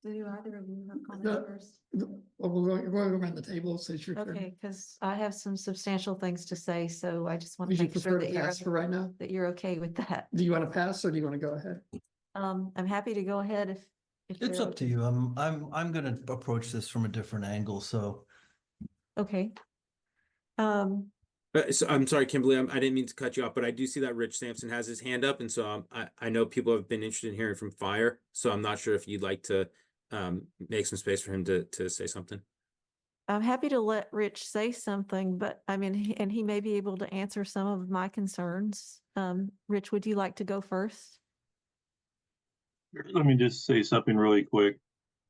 Do either of you have comments No. first? Well, we're going around the table, so it's your turn. Okay, because I have some substantial things to say, so I just want Would to you make sure prefer to that you're, pass for right now? that you're okay with that. Do you want to pass or do you want to go ahead? I'm happy to go ahead if It's you're up to you. I'm gonna approach this from a different angle, so. okay. So I'm sorry, Kimberly, I didn't mean to cut you off, but I do see that Rich Sampson has his hand up, and so I know people have been interested in hearing from Fire, so I'm not sure if you'd like to make some space for him to say something. I'm happy to let Rich say something, but I mean, and he may be able to answer some of my concerns. Rich, would you like to go first? Let me just say something really quick.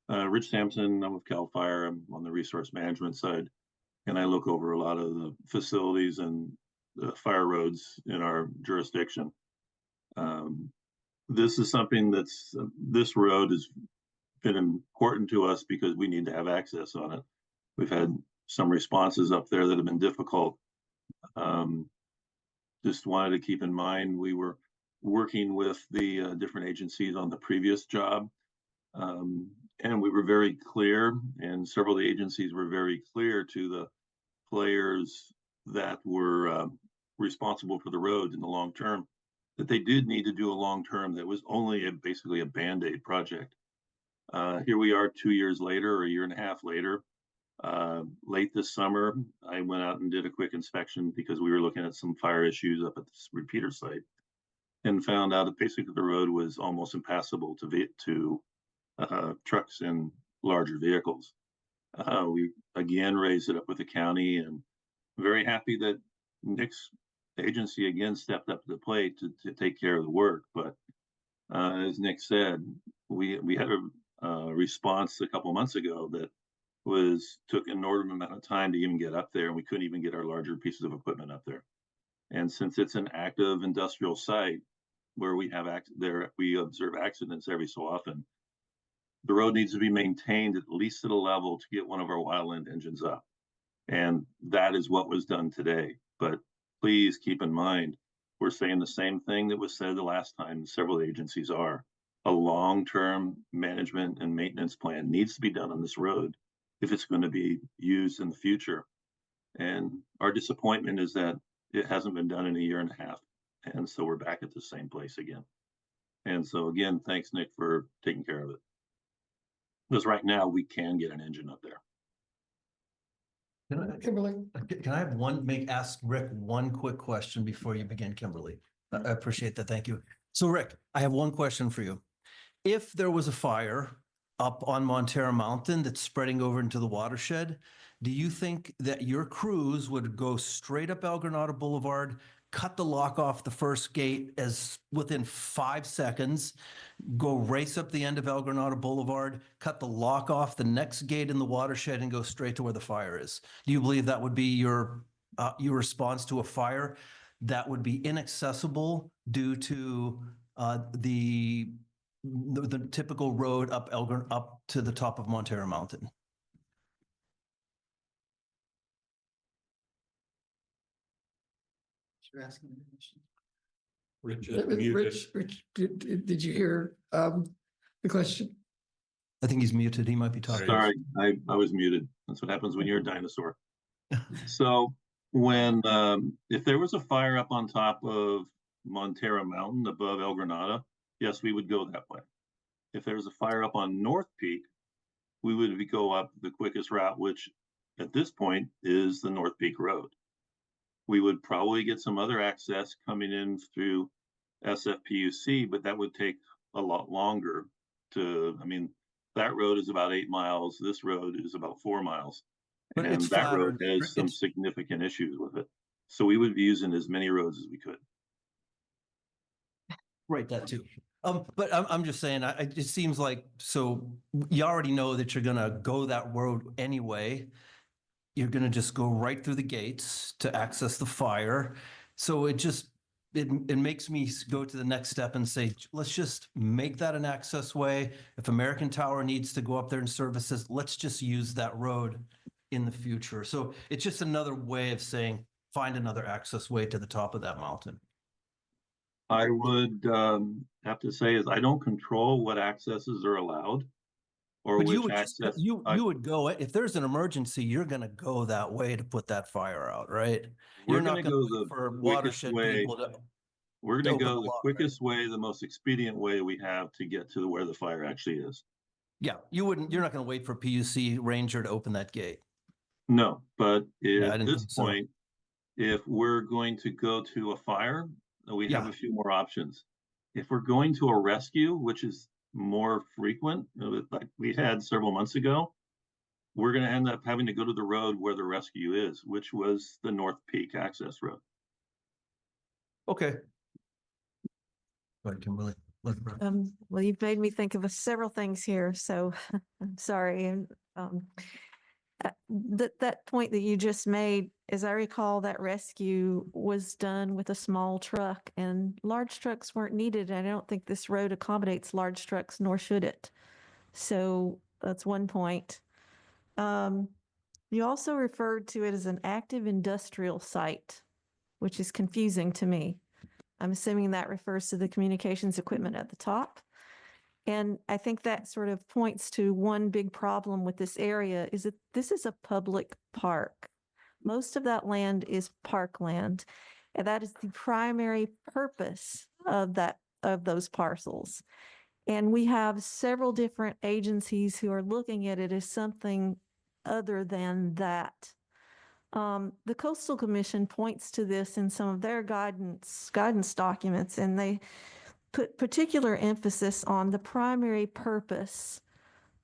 Rich Sampson, I'm with CAL FIRE. I'm on the resource management side, and I look over a lot of the facilities and the fire roads in our jurisdiction. This is something that's, this road has been important to us because we need to have access on it. We've had some responses up there that have been difficult. Just wanted to keep in mind, we were working with the different agencies on the previous job. And we were very clear, and several of the agencies were very clear to the players that were responsible for the road in the long term, that they did need to do a long term that was only basically a Band-Aid project. Here we are 2 years later, or a year and a half later. Late this summer, I went out and did a quick inspection because we were looking at some fire issues up at this repeater site, and found out that basically the road was almost impassable to trucks and larger vehicles. We again raised it up with the county, and very happy that Nick's agency again stepped up to the plate to take care of the work. But as Nick said, we had a response a couple months ago that took an inordinate amount of time to even get up there, and we couldn't even get our larger pieces of equipment up there. And since it's an active industrial site where we observe accidents every so often, the road needs to be maintained at least at a level to get one of our wildland engines up. And that is what was done today. But please keep in mind, we're saying the same thing that was said the last time. Several agencies are. A long-term management and maintenance plan needs to be done on this road if it's going to be used in the future. And our disappointment is that it hasn't been done in a year and a half. And so we're back at the same place again. And so again, thanks, Nick, for taking care of it. Because right now we can get an engine up there. Kimberly? Can I have ask Rick one quick question before you begin, Kimberly? I appreciate that. Thank you. So Rick, I have one question for you. If there was a fire up on Montera Mountain that's spreading over into the watershed, do you think that your crews would go straight up El Granada Boulevard, cut the lock off the first gate as within 5 seconds, go race up the end of El Granada Boulevard, cut the lock off the next gate in the watershed, and go straight to where the fire is? Do you believe that would be your response to a fire that would be inaccessible due to the typical road up to the top of Montera Mountain? You're asking the question. Rich, Did you hear the question? I think he's muted. He might be talking. Sorry, I was muted. That's what happens when you're a dinosaur. So when if there was a fire up on top of Montera Mountain above El Granada, yes, we would go that way. If there's a fire up on North Peak, we would go up the quickest route, which at this point is the North Peak Road. We would probably get some other access coming in through SFPUC, but that would take a lot longer I mean, that road is about 8 miles. This road is about 4 miles. But it's And that flatter. road has some significant issues with it. So we would be using as many roads as we could. Right, that too. But I'm just saying, it seems like, so you already know that you're gonna go that road anyway. You're gonna just go right through the gates to access the fire. So it makes me go to the next step and say, let's just make that an access way. If American Tower needs to go up there and services, let's just use that road in the future. So it's just another way of saying, find another access way to the top of that mountain. I would have to say is I don't control what accesses are allowed or But which you would access. you would go, if there's an emergency, you're gonna go that way to put that fire out, right? We're You're going not to gonna go wait the for quickest watershed way. people to We're going to open go the the lot, quickest way, the most expedient way we have to get to where the fire actually is. Yeah, you're not gonna wait for PUC ranger to open that gate. No, but Yeah, I at didn't this think so. point, if we're going to go to a fire, we have Yeah. a few more options. If we're going to a rescue, which is more frequent, like we had several months ago, we're going to end up having to go to the road where the rescue is, which was the North Peak access road. Okay. Go ahead, Kimberly. Well, you've made me think of several things here, so I'm sorry. And that point that you just made, as I recall, that rescue was done with a small truck, and large trucks weren't needed. I don't think this road accommodates large trucks, nor should it. So that's one point. You also referred to it as an active industrial site, which is confusing to me. I'm assuming that refers to the communications equipment at the top. And I think that sort of points to one big problem with this area is that this is a public park. Most of that land is parkland, and that is the primary purpose of those parcels. And we have several different agencies who are looking at it as something other than that. The Coastal Commission points to this in some of their guidance documents, and they put particular emphasis on the primary purpose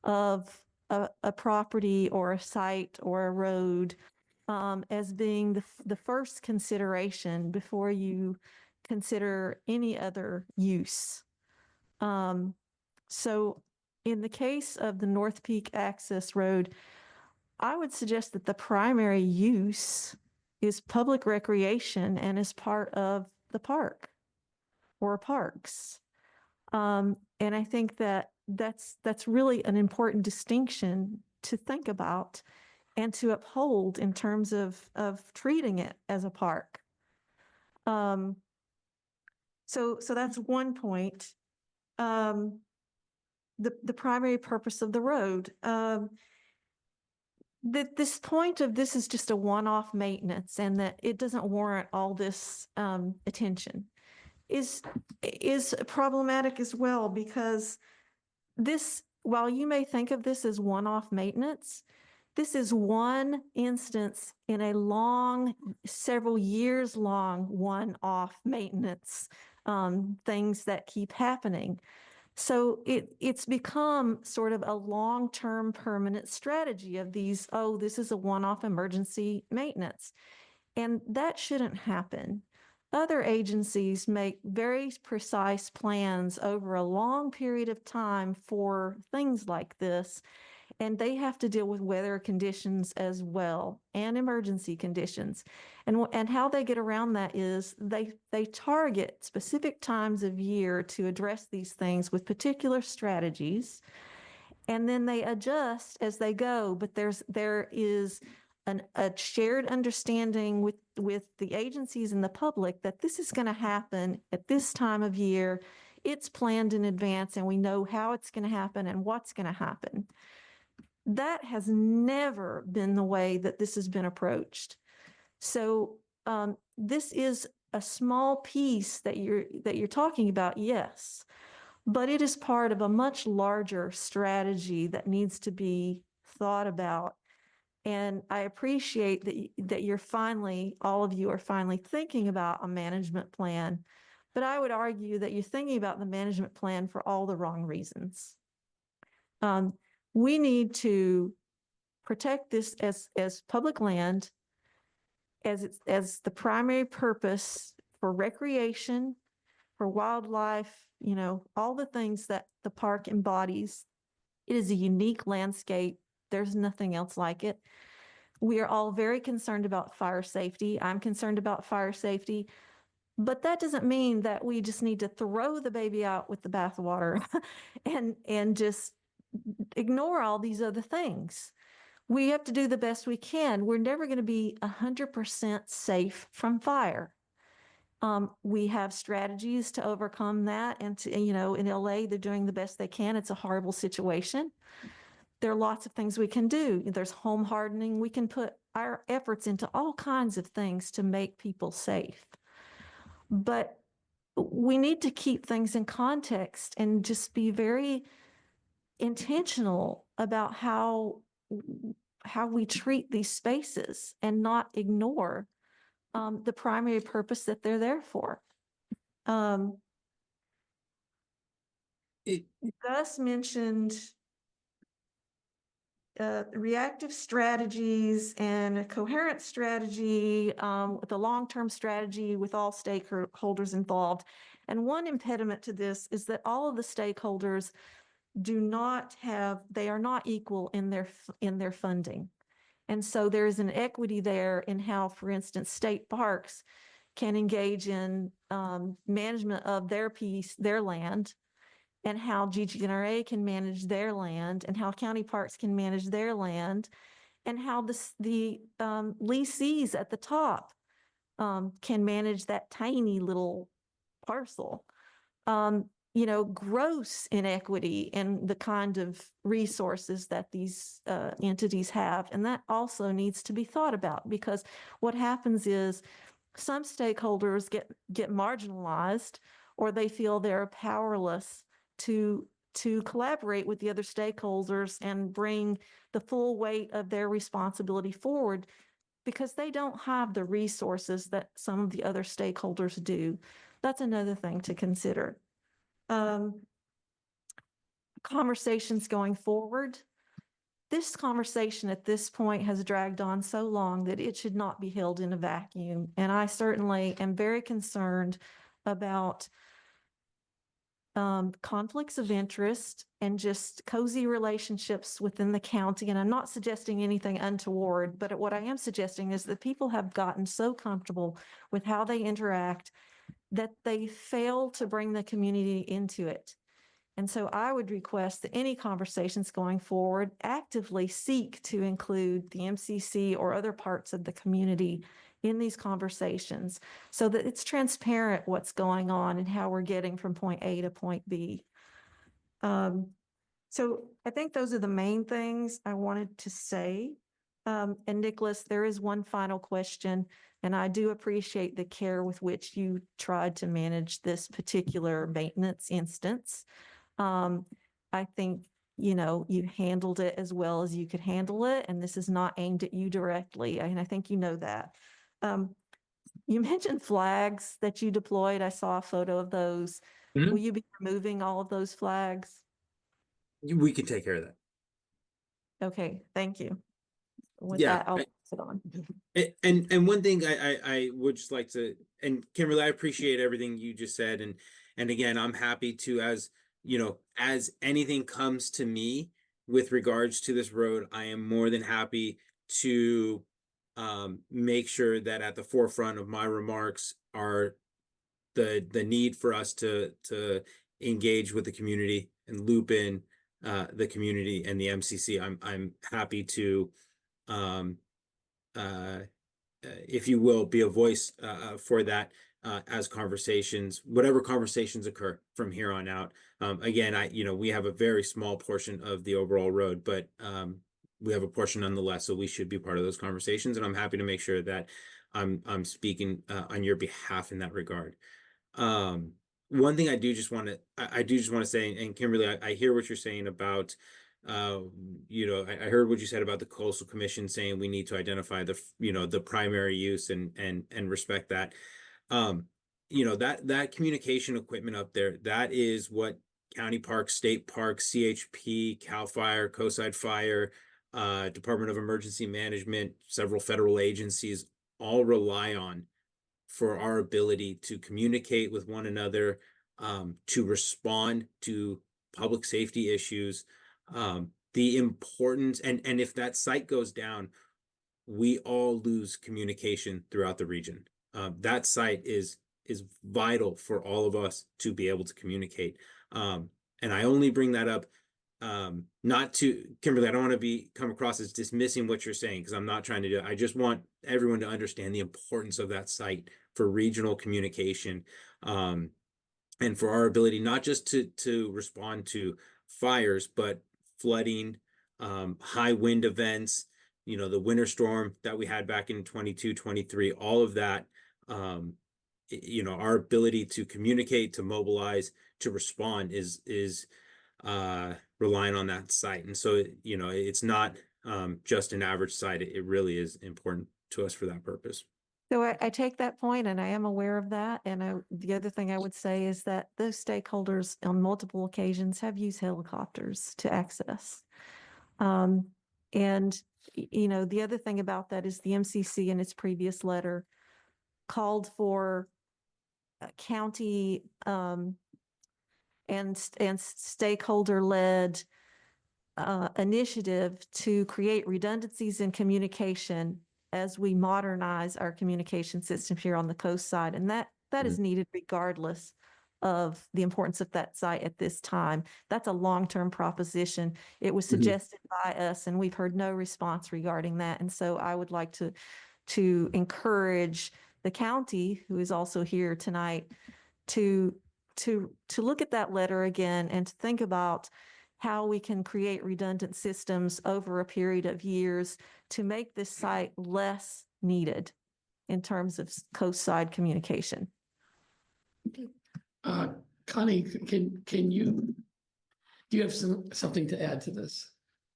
of a property or a site or a road as being the first consideration before you consider any other use. So in the case of the North Peak Access Road, I would suggest that the primary use is public recreation and is part of the park or parks. And I think that that's really an important distinction to think about and to uphold in terms of treating it as a park. So that's one point. The primary purpose of the road. This point of this is just a one-off maintenance and that it doesn't warrant all this attention is problematic as well, because this, while you may think of this as one-off maintenance, this is one instance in a long, several years long one-off maintenance things that keep happening. So it's become sort of a long-term permanent strategy of these, oh, this is a one-off emergency maintenance. And that shouldn't happen. Other agencies make very precise plans over a long period of time for things like this, and they have to deal with weather conditions as well and emergency conditions. And how they get around that is they target specific times of year to address these things with particular strategies, and then they adjust as they go. But there is a shared understanding with the agencies and the public that this is going to happen at this time of year. It's planned in advance, and we know how it's going to happen and what's going to happen. That has never been the way that this has been approached. So this is a small piece that you're talking about, yes, but it is part of a much larger strategy that needs to be thought about. And I appreciate that you're finally, all of you are finally thinking about a management plan. But I would argue that you're thinking about the management plan for all the wrong reasons. We need to protect this as public land, as the primary purpose for recreation, for wildlife, all the things that the park embodies. It is a unique landscape. There's nothing else like it. We are all very concerned about fire safety. I'm concerned about fire safety, but that doesn't mean that we just need to throw the baby out with the bathwater and just ignore all these other things. We have to do the best we can. We're never going to be 100% safe from fire. We have strategies to overcome that. And in LA, they're doing the best they can. It's a horrible situation. There are lots of things we can do. There's home hardening. We can put our efforts into all kinds of things to make people safe. But we need to keep things in context and just be very intentional about how we treat these spaces and not ignore the primary purpose that they're there for. Gus mentioned reactive strategies and a coherent strategy with a long-term strategy with all stakeholders involved. And one impediment to this is that all of the stakeholders they are not equal in their funding. And so there is an equity there in how, for instance, state parks can engage in management of their land, and how GGNRA can manage their land, and how county parks can manage their land, and how the leasees at the top can manage that tiny little parcel. Gross inequity in the kind of resources that these entities have. And that also needs to be thought about, because what happens is some stakeholders get marginalized, or they feel they're powerless to collaborate with the other stakeholders and bring the full weight of their responsibility forward, because they don't have the resources that some of the other stakeholders do. That's another thing to consider. Conversations going forward. This conversation at this point has dragged on so long that it should not be held in a vacuum. And I certainly am very concerned about conflicts of interest and just cozy relationships within the county. And I'm not suggesting anything untoward, but what I am suggesting is that people have gotten so comfortable with how they interact that they fail to bring the community into it. And so I would request that any conversations going forward actively seek to include the MCC or other parts of the community in these conversations, so that it's transparent what's going on and how we're getting from point A to point B. So I think those are the main things I wanted to say. And Nicholas, there is one final question, and I do appreciate the care with which you tried to manage this particular maintenance instance. I think, you handled it as well as you could handle it, and this is not aimed at you directly, and I think you know that. You mentioned flags that you deployed. I saw a photo of those. Mhm. Will you be removing all of those flags? We can take care of that. Okay, thank you. With Yeah, that, I'll pass it on. And one thing I would just like to, and Kimberly, I appreciate everything you just said, and again, I'm happy to, as anything comes to me with regards to this road, I am more than happy to make sure that at the forefront of my remarks are the need for us to engage with the community and loop in the community and the MCC. I'm happy to if you will, be a voice for that as whatever conversations occur from here on out. Again, we have a very small portion of the overall road, but we have a portion nonetheless, so we should be part of those conversations, and I'm happy to make sure that I'm speaking on your behalf in that regard. One thing I do just want to say, and Kimberly, I hear what you're saying about I heard what you said about the coastal commission saying we need to identify the primary use and respect that. That communication equipment up there, that is what county parks, state parks, CHP, CAL FIRE, Coastside Fire, Department of Emergency Management, several federal agencies all rely on for our ability to communicate with one another, to respond to public safety issues. The importance, and if that site goes down, we all lose communication throughout the region. That site is vital for all of us to be able to communicate. And I only bring that up not to Kimberly, I don't want to come across as dismissing what you're saying, because I'm not trying to do it. I just want everyone to understand the importance of that site for regional communication, and for our ability not just to respond to fires, but flooding, high wind events, the winter storm that we had back in 22, 23, all of that. Our ability to communicate, to mobilize, to respond is relying on that site. And so, it's not just an average site. It really is important to us for that purpose. So I take that point and I am aware of that. And the other thing I would say is that those stakeholders on multiple occasions have used helicopters to access. The other thing about that is the MCC in its previous letter called for county and stakeholder-led initiative to create redundancies in communication as we modernize our communication system here on the coast side. And that is needed regardless of the importance of that site at this time. That's a long-term proposition. It was suggested by us, and we've heard no response regarding that. And so I would like to encourage the county, who is also here tonight, to look at that letter again and to think about how we can create redundant systems over a period of years to make this site less needed in terms of coastside communication. Connie, do you have something to add to this?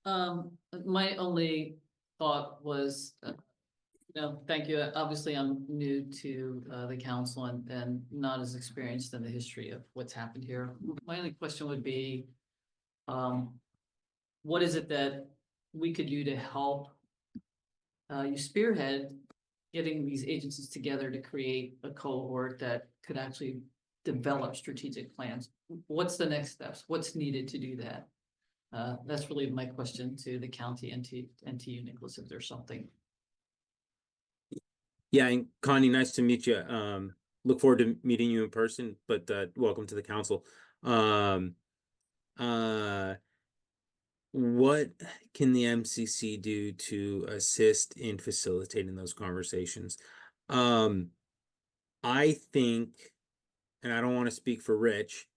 My only thought was, thank you. Obviously, I'm new to the council and not as experienced in the history of what's happened here. My only question would be, what is it that we could do to help you spearhead getting these agencies together to create a cohort that could actually develop strategic plans? What's the next steps? What's needed to do that? That's really my question to the county and to you, Nicholas, if there's something. Yeah, and Connie, nice to meet you. Look forward to meeting you in person, but welcome to the council. What can the MCC do to assist in facilitating those conversations? I think, and I don't want to speak for Rich,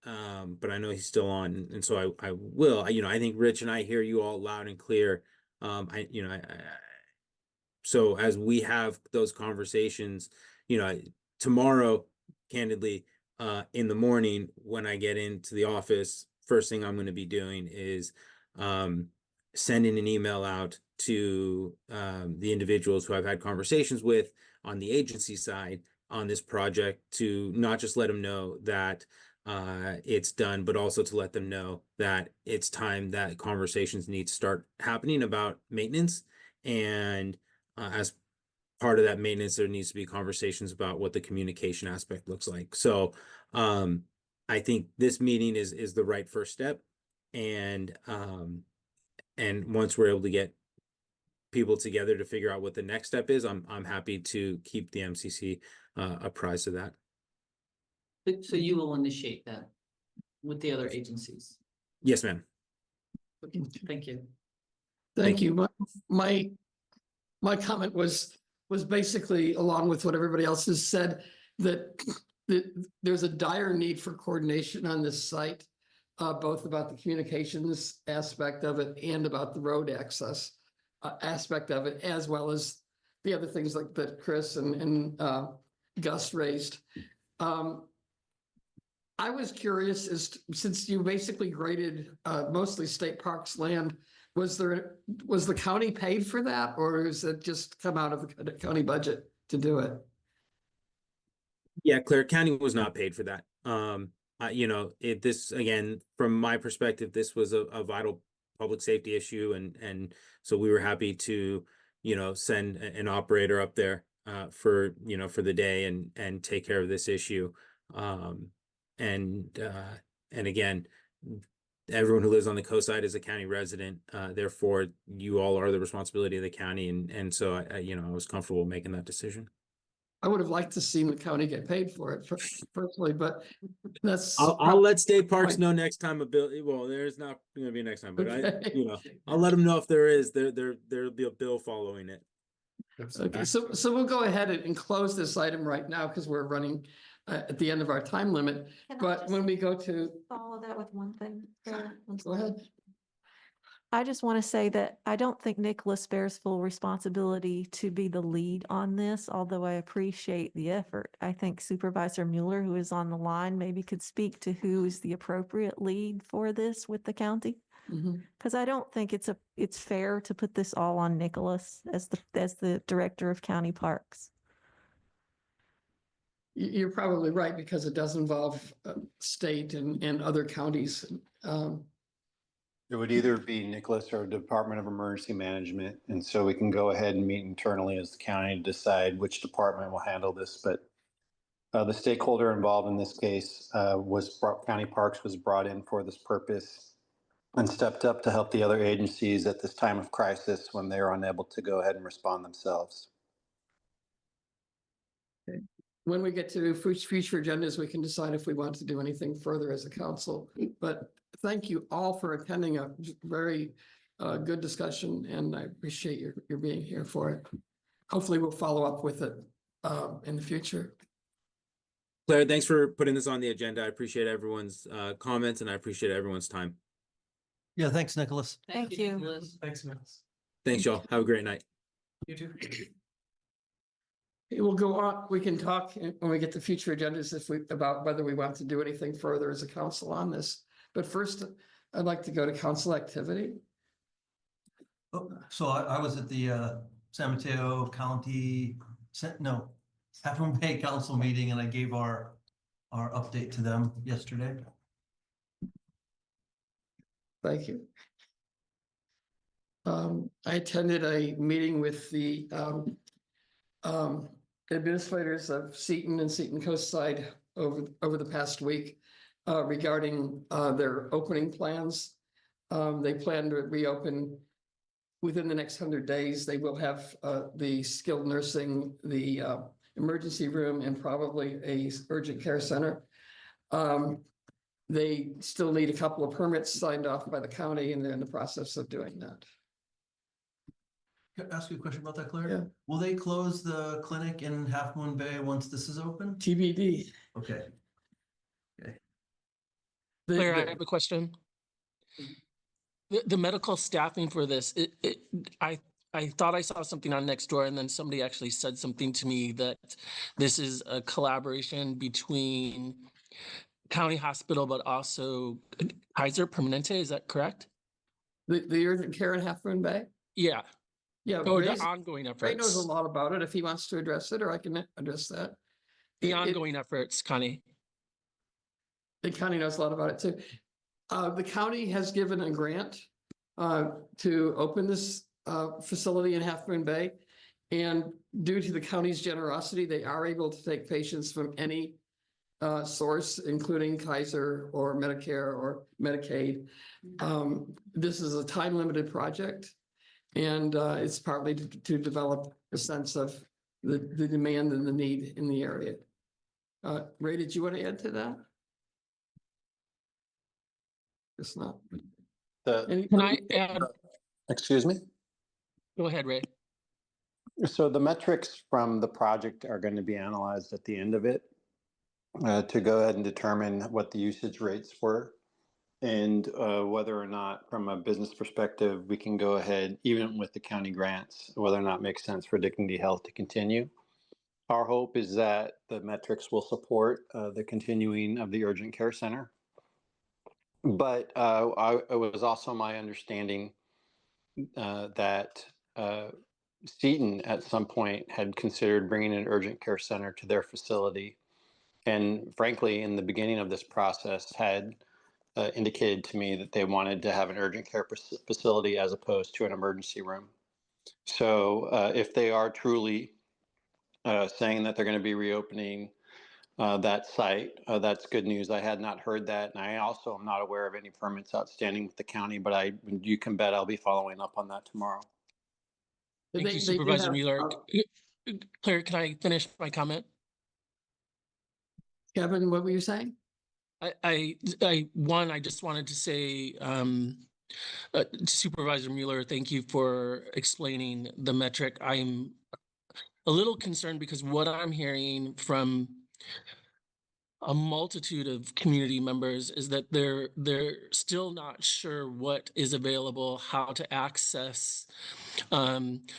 but I know he's still on, and so I will. I think Rich and I hear you all loud and clear. So as we have those conversations, tomorrow, candidly, in the morning when I get into the office, first thing I'm going to be doing is sending an email out to the individuals who I've had conversations with on the agency side on this project, to not just let them know that it's done, but also to let them know that it's time that conversations need to start happening about maintenance. And as part of that maintenance, there needs to be conversations about what the communication aspect looks like. So I think this meeting is the right first step. And once we're able to get people together to figure out what the next step is, I'm happy to keep the MCC apprised of that. So you will initiate that with the other agencies? Yes, ma'am. Okay, thank you. Thank you. My comment was basically along with what everybody else has said, that there's a dire need for coordination on this site, both about the communications aspect of it and about the road access aspect of it, as well as the other things like that Chris and Gus raised. I was curious since you basically graded mostly state parks land, was the county paid for that, or is it just come out of the county budget to do it? Yeah, Claire, County was not paid for that. You know, this again, from my perspective, this was a vital public safety issue, and so we were happy to, you know, send an operator up there for the day and take care of this issue. And again, everyone who lives on the coast side is a county resident. Therefore, you all are the responsibility of the county, and so I was comfortable making that decision. I would have liked to see the county get paid for it personally, but that's. I'll let state parks know next time a bill. Well, there's not going to be next time, but Okay. I'll let them know if there is. There'll be a bill following it. Okay, so we'll go ahead and close this item right now because we're running at the end of our time limit. Can I But just when we go to, follow that with one thing? go ahead. I just want to say that I don't think Nicholas bears full responsibility to be the lead on this, although I appreciate the effort. I think Supervisor Mueller, who is on the line, maybe could speak to who is the appropriate lead for this with the county. Because I don't think it's fair to put this all on Nicholas as the director of county parks. You're probably right because it does involve state and other counties. It would either be Nicholas or Department of Emergency Management. And so we can go ahead and meet internally as the county to decide which department will handle this. But the stakeholder involved in this case County Parks was brought in for this purpose and stepped up to help the other agencies at this time of crisis when they are unable to go ahead and respond themselves. Okay. When we get to future agendas, we can decide if we want to do anything further as a council. But thank you all for attending a very good discussion, and I appreciate your being here for it. Hopefully we'll follow up with it in the future. Claire, thanks for putting this on the agenda. I appreciate everyone's comments, and I appreciate everyone's time. Yeah, thanks, Nicholas. Thank you. Nicholas. Thanks, Nicholas. Thanks, y'all. Have a great night. You too. It will go on. We can talk when we get to future agendas about whether we want to do anything further as a council on this. But first, I'd like to go to council activity. Oh, so I was at the San Mateo County, Half Moon Bay Council meeting, and I gave our update to them yesterday. Thank you. I attended a meeting with the administrators of Seton and Seton Coastside over the past week regarding their opening plans. They plan to reopen within the next 100 days. They will have the skilled nursing, the emergency room, and probably a urgent care center. They still need a couple of permits signed off by the county, and they're in the process of doing that. Can I ask you a question about that, Claire? Yeah. Will they close the clinic in Half Moon Bay once this is open? TBD. Okay. Claire, I have a question. The medical staffing for this, I thought I saw something on Nextdoor, and then somebody actually said something to me that this is a collaboration between county hospital, but also Kaiser Permanente. Is that correct? The urgent care in Half Moon Bay? Yeah. Yeah. Or the ongoing efforts. Ray knows a lot about it if he wants to address it, or I can address that. The ongoing efforts, Connie. The county knows a lot about it too. The county has given a grant to open this facility in Half Moon Bay. And due to the county's generosity, they are able to take patients from any source, including Kaiser or Medicare or Medicaid. This is a time-limited project, and it's partly to develop a sense of the demand and the need in the area. Ray, did you want to add to that? It's not. Can I add? Excuse me? Go ahead, Ray. So the metrics from the project are going to be analyzed at the end of it to go ahead and determine what the usage rates were and whether or not, from a business perspective, we can go ahead, even with the county grants, whether or not it makes sense for Dignity Health to continue. Our hope is that the metrics will support the continuing of the urgent care center. But it was also my understanding that Seton at some point had considered bringing an urgent care center to their facility. And frankly, in the beginning of this process, had indicated to me that they wanted to have an urgent care facility as opposed to an emergency room. So if they are truly saying that they're going to be reopening that site, that's good news. I had not heard that. And I also am not aware of any permits outstanding with the county, but you can bet I'll be following up on that tomorrow. Thank you, They do Supervisor have, Mueller. Claire, can I finish my comment? Kevin, what were you saying? I just wanted to say to Supervisor Mueller, thank you for explaining the metric. I'm a little concerned because what I'm hearing from a multitude of community members is that they're still not sure what is available, how to access.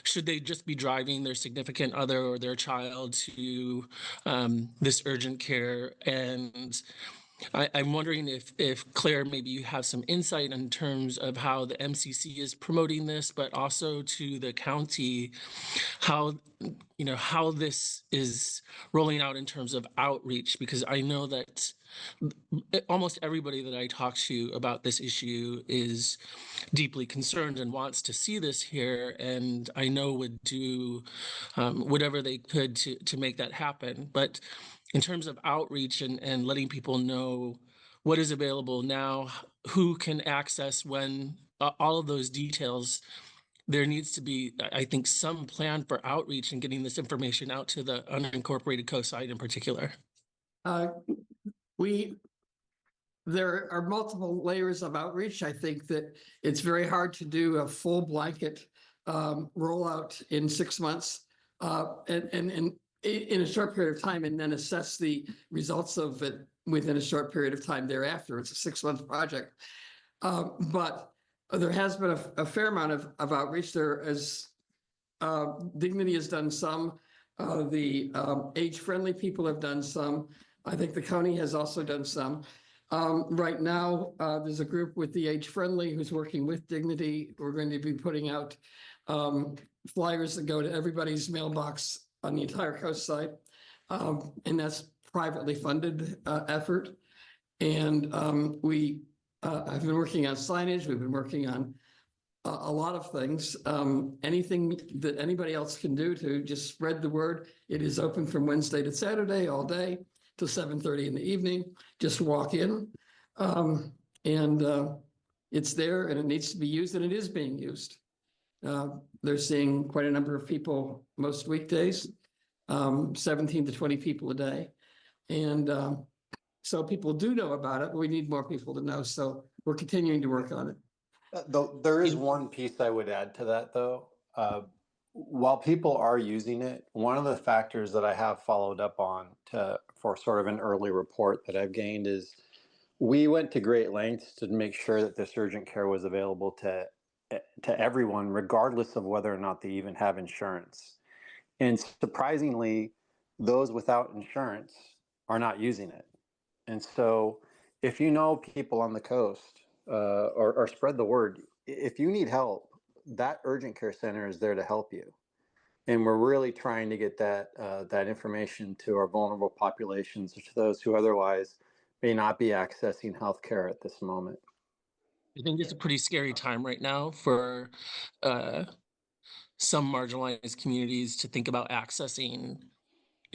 Should they just be driving their significant other or their child to this urgent care? And I'm wondering if Claire, maybe you have some insight in terms of how the MCC is promoting this, but also to the county, how this is rolling out in terms of outreach, because I know that almost everybody that I talk to about this issue is deeply concerned and wants to see this here, and I know would do whatever they could to make that happen. But in terms of outreach and letting people know what is available now, who can access when, all of those details, there needs to be, I think, some plan for outreach and getting this information out to the unincorporated coast side in particular. There are multiple layers of outreach. I think that it's very hard to do a full blanket rollout in 6 months and in a short period of time, and then assess the results of it within a short period of time thereafter. It's a 6-month project. But there has been a fair amount of outreach. There is, Dignity has done some, the age-friendly people have done some. I think the county has also done some. Right now, there's a group with the age-friendly who's working with Dignity. We're going to be putting out flyers that go to everybody's mailbox on the entire coast side. And that's privately funded effort. And I've been working on signage. We've been working on a lot of things. Anything that anybody else can do to just spread the word. It is open from Wednesday to Saturday all day till 7:30 in the evening. Just walk in, and it's there, and it needs to be used, and it is being used. They're seeing quite a number of people most weekdays, 17 to 20 people a day, and so people do know about it. But we need more people to know, so we're continuing to work on it. Though there is one piece I would add to that, though. While people are using it, one of the factors that I have followed up on for sort of an early report that I've gained is we went to great lengths to make sure that this urgent care was available to everyone, regardless of whether or not they even have insurance. And surprisingly, those without insurance are not using it. And so if you know people on the coast, or spread the word, if you need help, that urgent care center is there to help you. And we're really trying to get that information to our vulnerable populations, to those who otherwise may not be accessing healthcare at this moment. I think it's a pretty scary time right now for some marginalized communities to think about accessing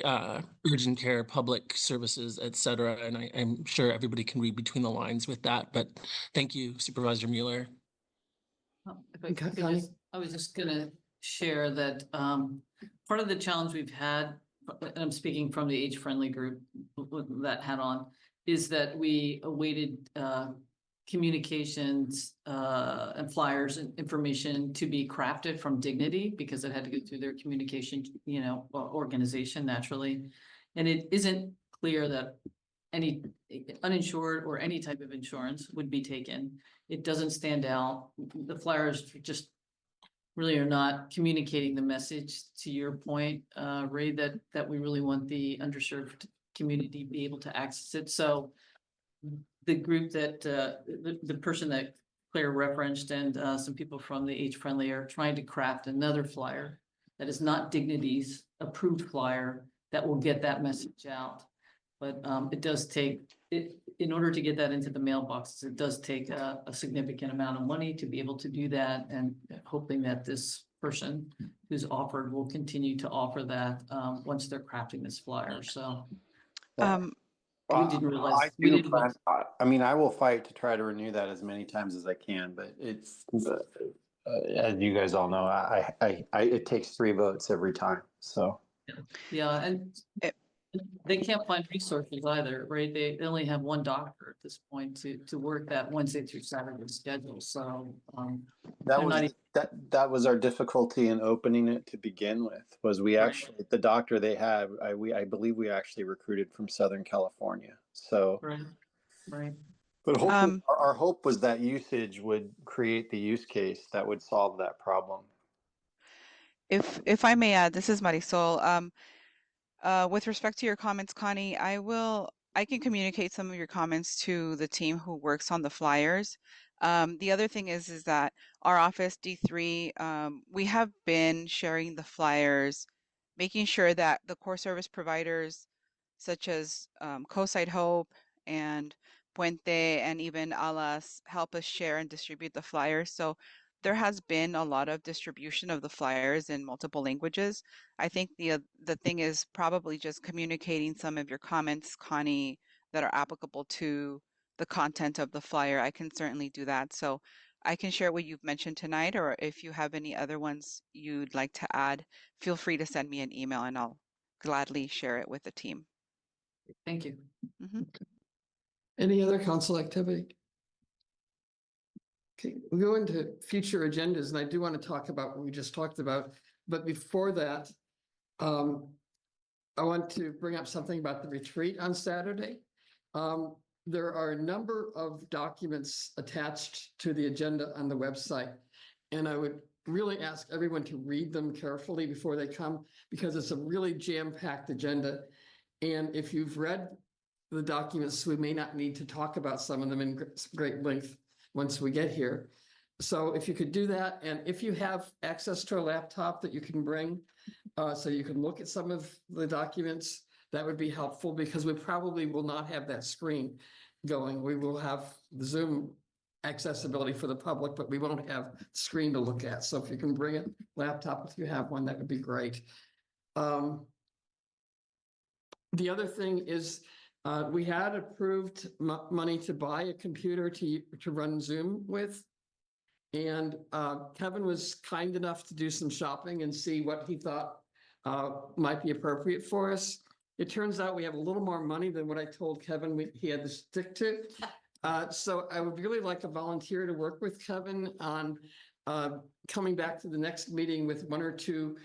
urgent care, public services, et cetera. And I'm sure everybody can read between the lines with that. But thank you, Supervisor Mueller. I was just gonna share that part of the challenge we've had, and I'm speaking from the age-friendly group with that hat on, is that we awaited communications and flyers and information to be crafted from Dignity because it had to go through their communication, organization naturally. And it isn't clear that any uninsured or any type of insurance would be taken. It doesn't stand out. The flyers just really are not communicating the message to your point, Ray, that we really want the underserved community to be able to access it. So the group that, the person that Claire referenced and some people from the Age Friendly are trying to craft another flyer that is not Dignity's approved flyer that will get that message out. But it does take, in order to get that into the mailboxes, it does take a significant amount of money to be able to do that, and hoping that this person who's offered will continue to offer that once they're crafting this flyer. So we didn't realize. I mean, I will fight to try to renew that as many times as I can, but it's, as you guys all know, it takes 3 votes every time, so. Yeah, and they can't find resources either, right? They only have one doctor at this point to work that Wednesday through Saturday schedule, so. That was our difficulty in opening it to begin with, was we actually, the doctor they had, I believe we actually recruited from Southern California, so. Right. But hopefully, our hope was that usage would create the use case that would solve that problem. If I may add, this is Marisol. With respect to your comments, Connie, I can communicate some of your comments to the team who works on the flyers. The other thing is that our office D3, we have been sharing the flyers, making sure that the core service providers such as Coastside Hope and Puente and even Alas help us share and distribute the flyers. So there has been a lot of distribution of the flyers in multiple languages. I think the thing is probably just communicating some of your comments, Connie, that are applicable to the content of the flyer. I can certainly do that. So I can share what you've mentioned tonight, or if you have any other ones you'd like to add, feel free to send me an email and I'll gladly share it with the team. Thank you. Any other council activity? Okay, we'll go into future agendas, and I do want to talk about what we just talked about. But before that, I want to bring up something about the retreat on Saturday. There are a number of documents attached to the agenda on the website, and I would really ask everyone to read them carefully before they come, because it's a really jam-packed agenda. And if you've read the documents, we may not need to talk about some of them in great length once we get here. So if you could do that, and if you have access to a laptop that you can bring, so you can look at some of the documents, that would be helpful, because we probably will not have that screen going. We will have the Zoom accessibility for the public, but we won't have screen to look at. So if you can bring a laptop, if you have one, that would be great. The other thing is, we had approved money to buy a computer to run Zoom with. And Kevin was kind enough to do some shopping and see what he thought might be appropriate for us. It turns out we have a little more money than what I told Kevin he had to stick to. So I would really like a volunteer to work with Kevin on coming back to the next meeting with 1 or 2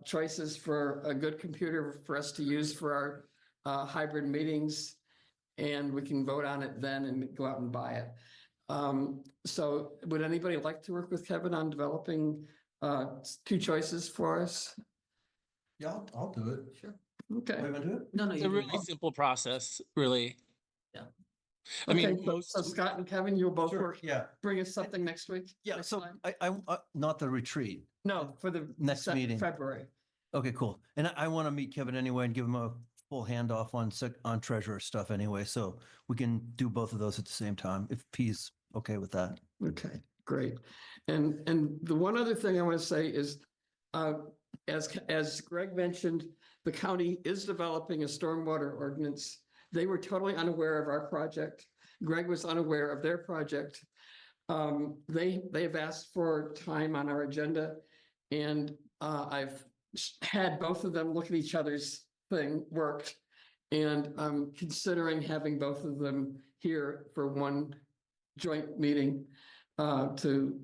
choices for a good computer for us to use for our hybrid meetings, and we can vote on it then and go out and buy it. So would anybody like to work with Kevin on developing 2 choices for us? Yeah, I'll do it. Sure. Okay. No, It's a really simple process, really. Yeah. I mean, Okay, so Scott and Kevin, you'll both work. Yeah. Bring us something next week? Yeah, Next so time? I not the retreat. No, for the Next meeting. February. Okay, cool. And I want to meet Kevin anyway and give him a full handoff on treasurer stuff anyway, so we can do both of those at the same time, if he's okay with that. Okay, great. And the one other thing I want to say is, as Greg mentioned, the county is developing a stormwater ordinance. They were totally unaware of our project. Greg was unaware of their project. They've asked for time on our agenda, and I've had both of them look at each other's thing worked, and I'm considering having both of them here for one joint meeting to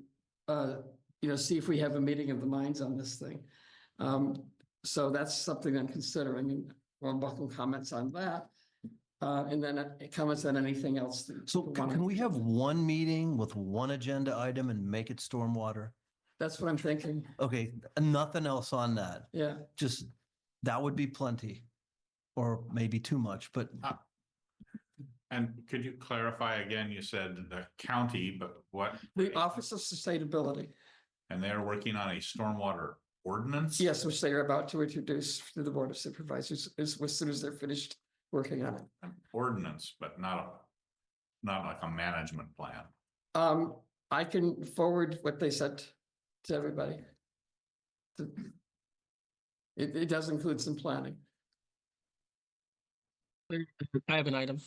see if we have a meeting of the minds on this thing. So that's something I'm considering, and we'll welcome comments on that. And then comments on anything else. So can we have one meeting with one agenda item and make it stormwater? That's what I'm thinking. Okay, nothing else on that. Yeah. Just, that would be plenty. Or maybe too much, but And could you clarify again, you said the county, but what? The Office of Sustainability. And they're working on a stormwater ordinance? Yes, which they are about to introduce to the Board of Supervisors as soon as they're finished working on it. An ordinance, but not like a management plan. I can forward what they sent to everybody. It does include some planning. I have an item.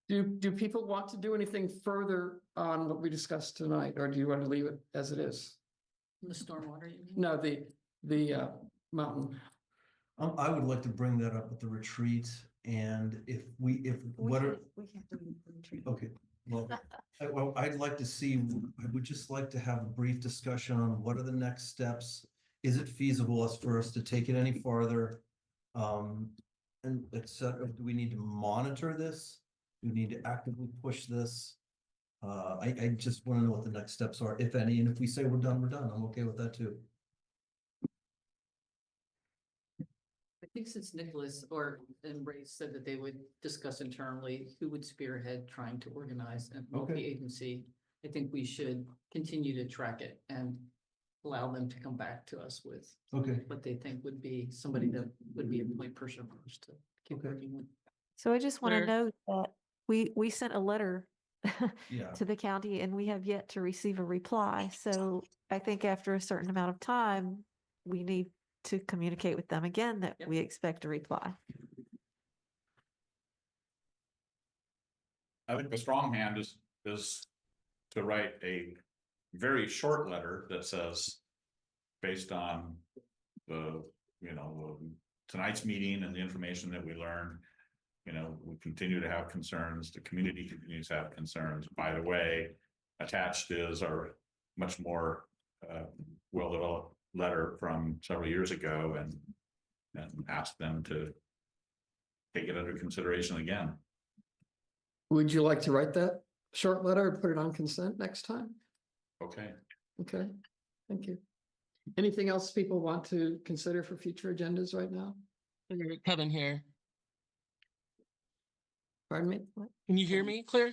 Do people want to do anything further on what we discussed tonight, or do you want to leave it as it is? The stormwater, you mean? No, the mountain. I would like to bring that up at the retreat, and We have to retreat. okay, well, I'd like to see, I would just like to have a brief discussion on what are the next steps? Is it feasible for us to take it any farther? And et cetera, do we need to monitor this? Do we need to actively push this? I just want to know what the next steps are, if any, and if we say we're done, we're done. I'm okay with that too. I think since Nicholas and Ray said that they would discuss internally who would spearhead trying to organize a multi-agency, I think we should continue to track it and allow them to come back to us with what they think would be somebody that would be a point person for us to keep working with. So I just want to Claire? note that we sent a letter Yeah. to the county and we have yet to receive a reply. So I think after a certain amount of time, we need to communicate with them again that we expect a reply. I think the strong hand is to write a very short letter that says, based on tonight's meeting and the information that we learned, we continue to have concerns. The community continues to have concerns. By the way, attached is our much more well-developed letter from several years ago, and ask them to take it under consideration again. Would you like to write that short letter and put it on consent next time? Okay. Okay, thank you. Anything else people want to consider for future agendas right now? Kevin here. Pardon me? Can you hear me, Claire?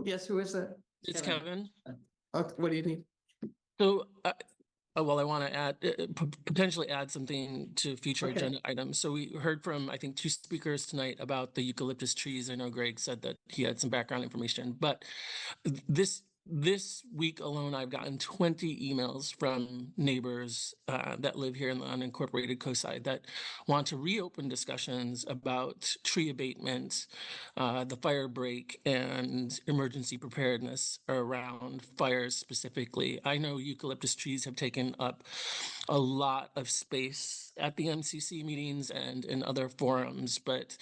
Yes, who is that? It's Kevin. What do you need? So, I want to add, potentially add something to future agenda items. So we heard from, I think, 2 speakers tonight about the eucalyptus trees. I know Greg said that he had some background information, but this week alone, I've gotten 20 emails from neighbors that live here in the unincorporated coastside that want to reopen discussions about tree abatement, the fire break, and emergency preparedness around fires specifically. I know eucalyptus trees have taken up a lot of space at the MCC meetings and in other forums, but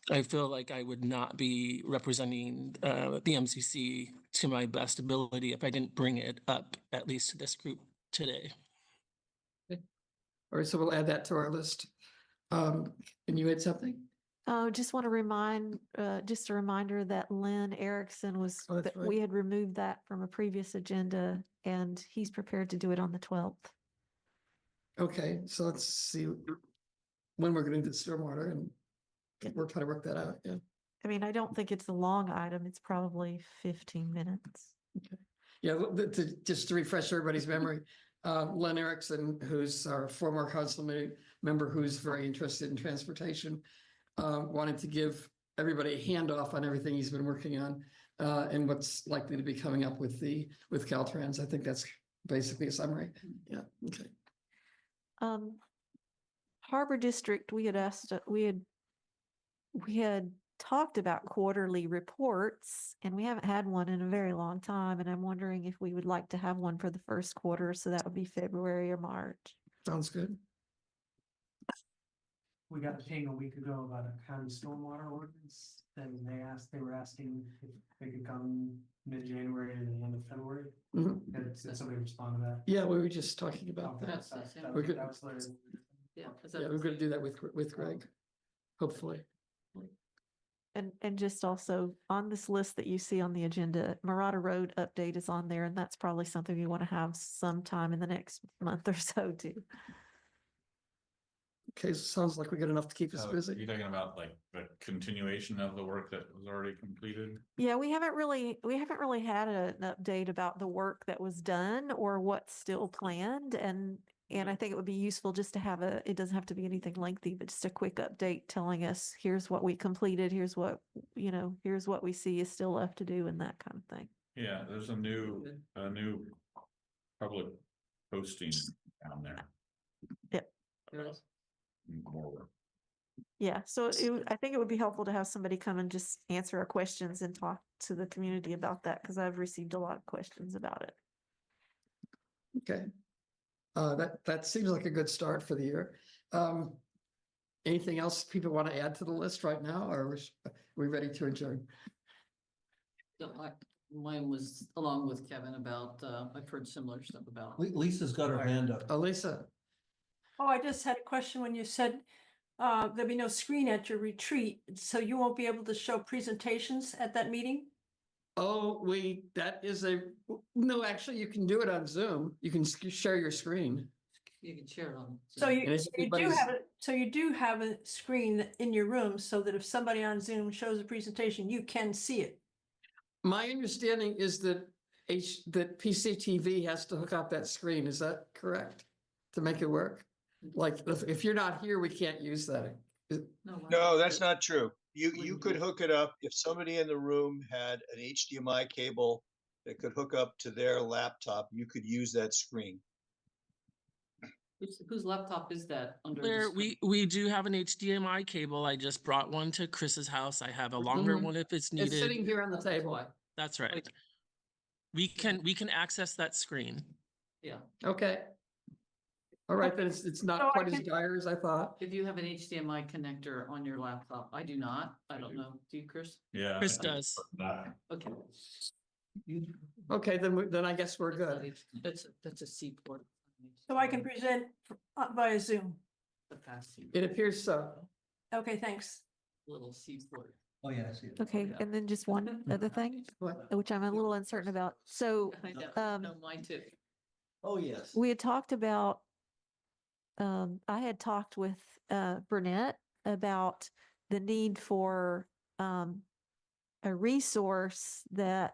I feel like I would not be representing the MCC to my best ability if I didn't bring it up, at least to this group today. All right, so we'll add that to our list. And you had something? Just want to remind, just a reminder that Lynn Erickson was, that we had removed that from a previous agenda and he's prepared to do it on the 12th. Okay, so let's see when we're going to do the stormwater and we're trying to work that out. Yeah. I mean, I don't think it's a long item. It's probably 15 minutes. Okay. Yeah, just to refresh everybody's memory, Len Erickson, who's our former council member who's very interested in transportation, wanted to give everybody a handoff on everything he's been working on and what's likely to be coming up with Caltrans. I think that's basically a summary. Yeah. Okay. Harbor District, we had talked about quarterly reports and we haven't had one in a very long time. And I'm wondering if we would like to have one for the first quarter. So that would be February or March. Sounds good. We got a ping a week ago about a county stormwater ordinance, and they were asking if they could come mid-January to the end of February. Did somebody respond to that? Yeah, we were just talking about that. We're good. Yeah, Yeah, we're going to do that with Greg, hopefully. And just also on this list that you see on the agenda, Marata Road update is on there, and that's probably something you want to have sometime in the next month or so too. Okay, sounds like we got enough to keep us Are busy. you talking about like the continuation of the work that was already completed? Yeah, we haven't really had an update about the work that was done or what's still planned. And I think it would be useful just to have it doesn't have to be anything lengthy, but just a quick update telling us, here's what we completed, here's what we see is still left to do and that kind of thing. Yeah, there's a new public posting down there. Yep. More work. Yeah, so I think it would be helpful to have somebody come and just answer our questions and talk to the community about that, because I've received a lot of questions about it. Okay. That seems like a good start for the year. Anything else people want to add to the list right now, or are we ready to adjourn? So mine was along with Kevin about, I've heard similar stuff about. Lisa's got her hand up. Oh, Lisa. Oh, I just had a question when you said there'll be no screen at your retreat, so you won't be able to show presentations at that meeting? Oh, no, actually, you can do it on Zoom. You can share your screen. You can share it on. So And if anybody's- you do have a screen in your room so that if somebody on Zoom shows a presentation, you can see it. My understanding is that that PCTV has to hook up that screen. Is that correct? To make it work? Like, if you're not here, we can't use that. No, that's not true. You could hook it up if somebody in the room had an HDMI cable that could hook up to their laptop, you could use that screen. Whose laptop is that under? Where this- we do have an HDMI cable. I just brought one to Chris's house. I have a longer Mhm. one if it's It's needed. sitting here on the table. That's right. We can access that screen. Yeah, Okay. All right, then it's So not I quite as can- dire as I thought. if you have an HDMI connector on your laptop, I do not. I don't know. Do you, Chris? Yeah. Chris does. Okay. Okay, then I guess we're good. That's a C port. So I can present via Zoom. The fast C, It appears so. Okay, thanks. little C port. Oh, yeah, I see it. Okay, and then just one other thing, What? which I'm a little uncertain about. So No, mine too. Oh, yes. we had talked about, I had talked with Burnett about the need for a resource that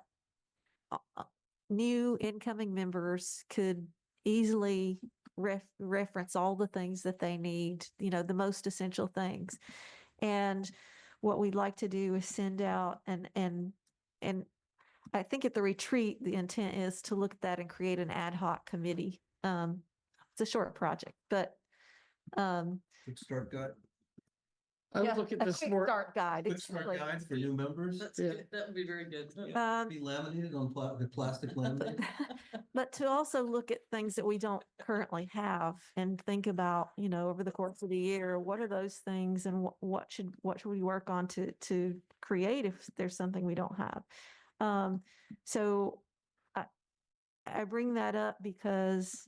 new incoming members could easily reference all the things that they need, the most essential things. And what we'd like to do is send out and I think at the retreat, the intent is to look at that and create an ad hoc committee. It's a short project, but Quick start guide. I yeah, would look at a this quick more. start guide. Quick start exactly. guide for new members. That's Yeah. good. That would be very good. Be laminated on the plastic laminate. But to also look at things that we don't currently have and think about, over the course of the year, what are those things and what should we work on to create if there's something we don't have. So I bring that up because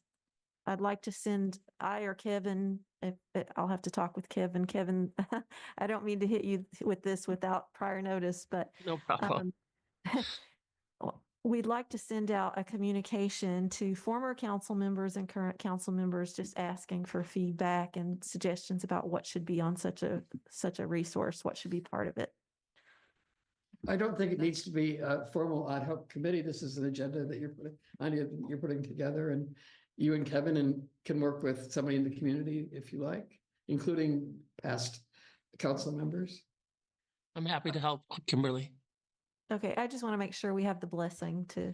I'd like to send I or Kevin, if I'll have to talk with Kevin. Kevin, I don't mean to hit you with this without prior notice, but No problem. we'd like to send out a communication to former council members and current council members, just asking for feedback and suggestions about what should be on such a resource, what should be part of it. I don't think it needs to be a formal ad hoc committee. This is an agenda that you're putting together, and you and Kevin can work with somebody in the community if you like, including past council members. I'm happy to help, Kimberly. Okay, I just want to make sure we have the blessing to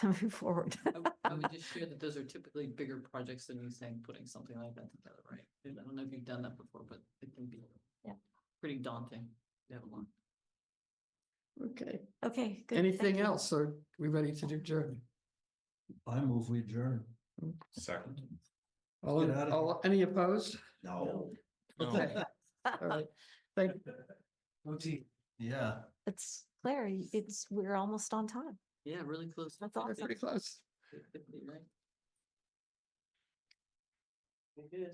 move forward. I would just share that those are typically bigger projects than you saying putting something like that together, right? I don't know if you've done that before, but it can be pretty daunting. You have a lot. Okay. Okay, good. Anything Thank you. else, or are we ready to adjourn? I move we adjourn. Second. Get out of Any opposed? No. Okay. All right. Thank you. Yeah. It's Claire, we're almost on time. Yeah, really close. That's We're awesome. pretty close. Right? Good.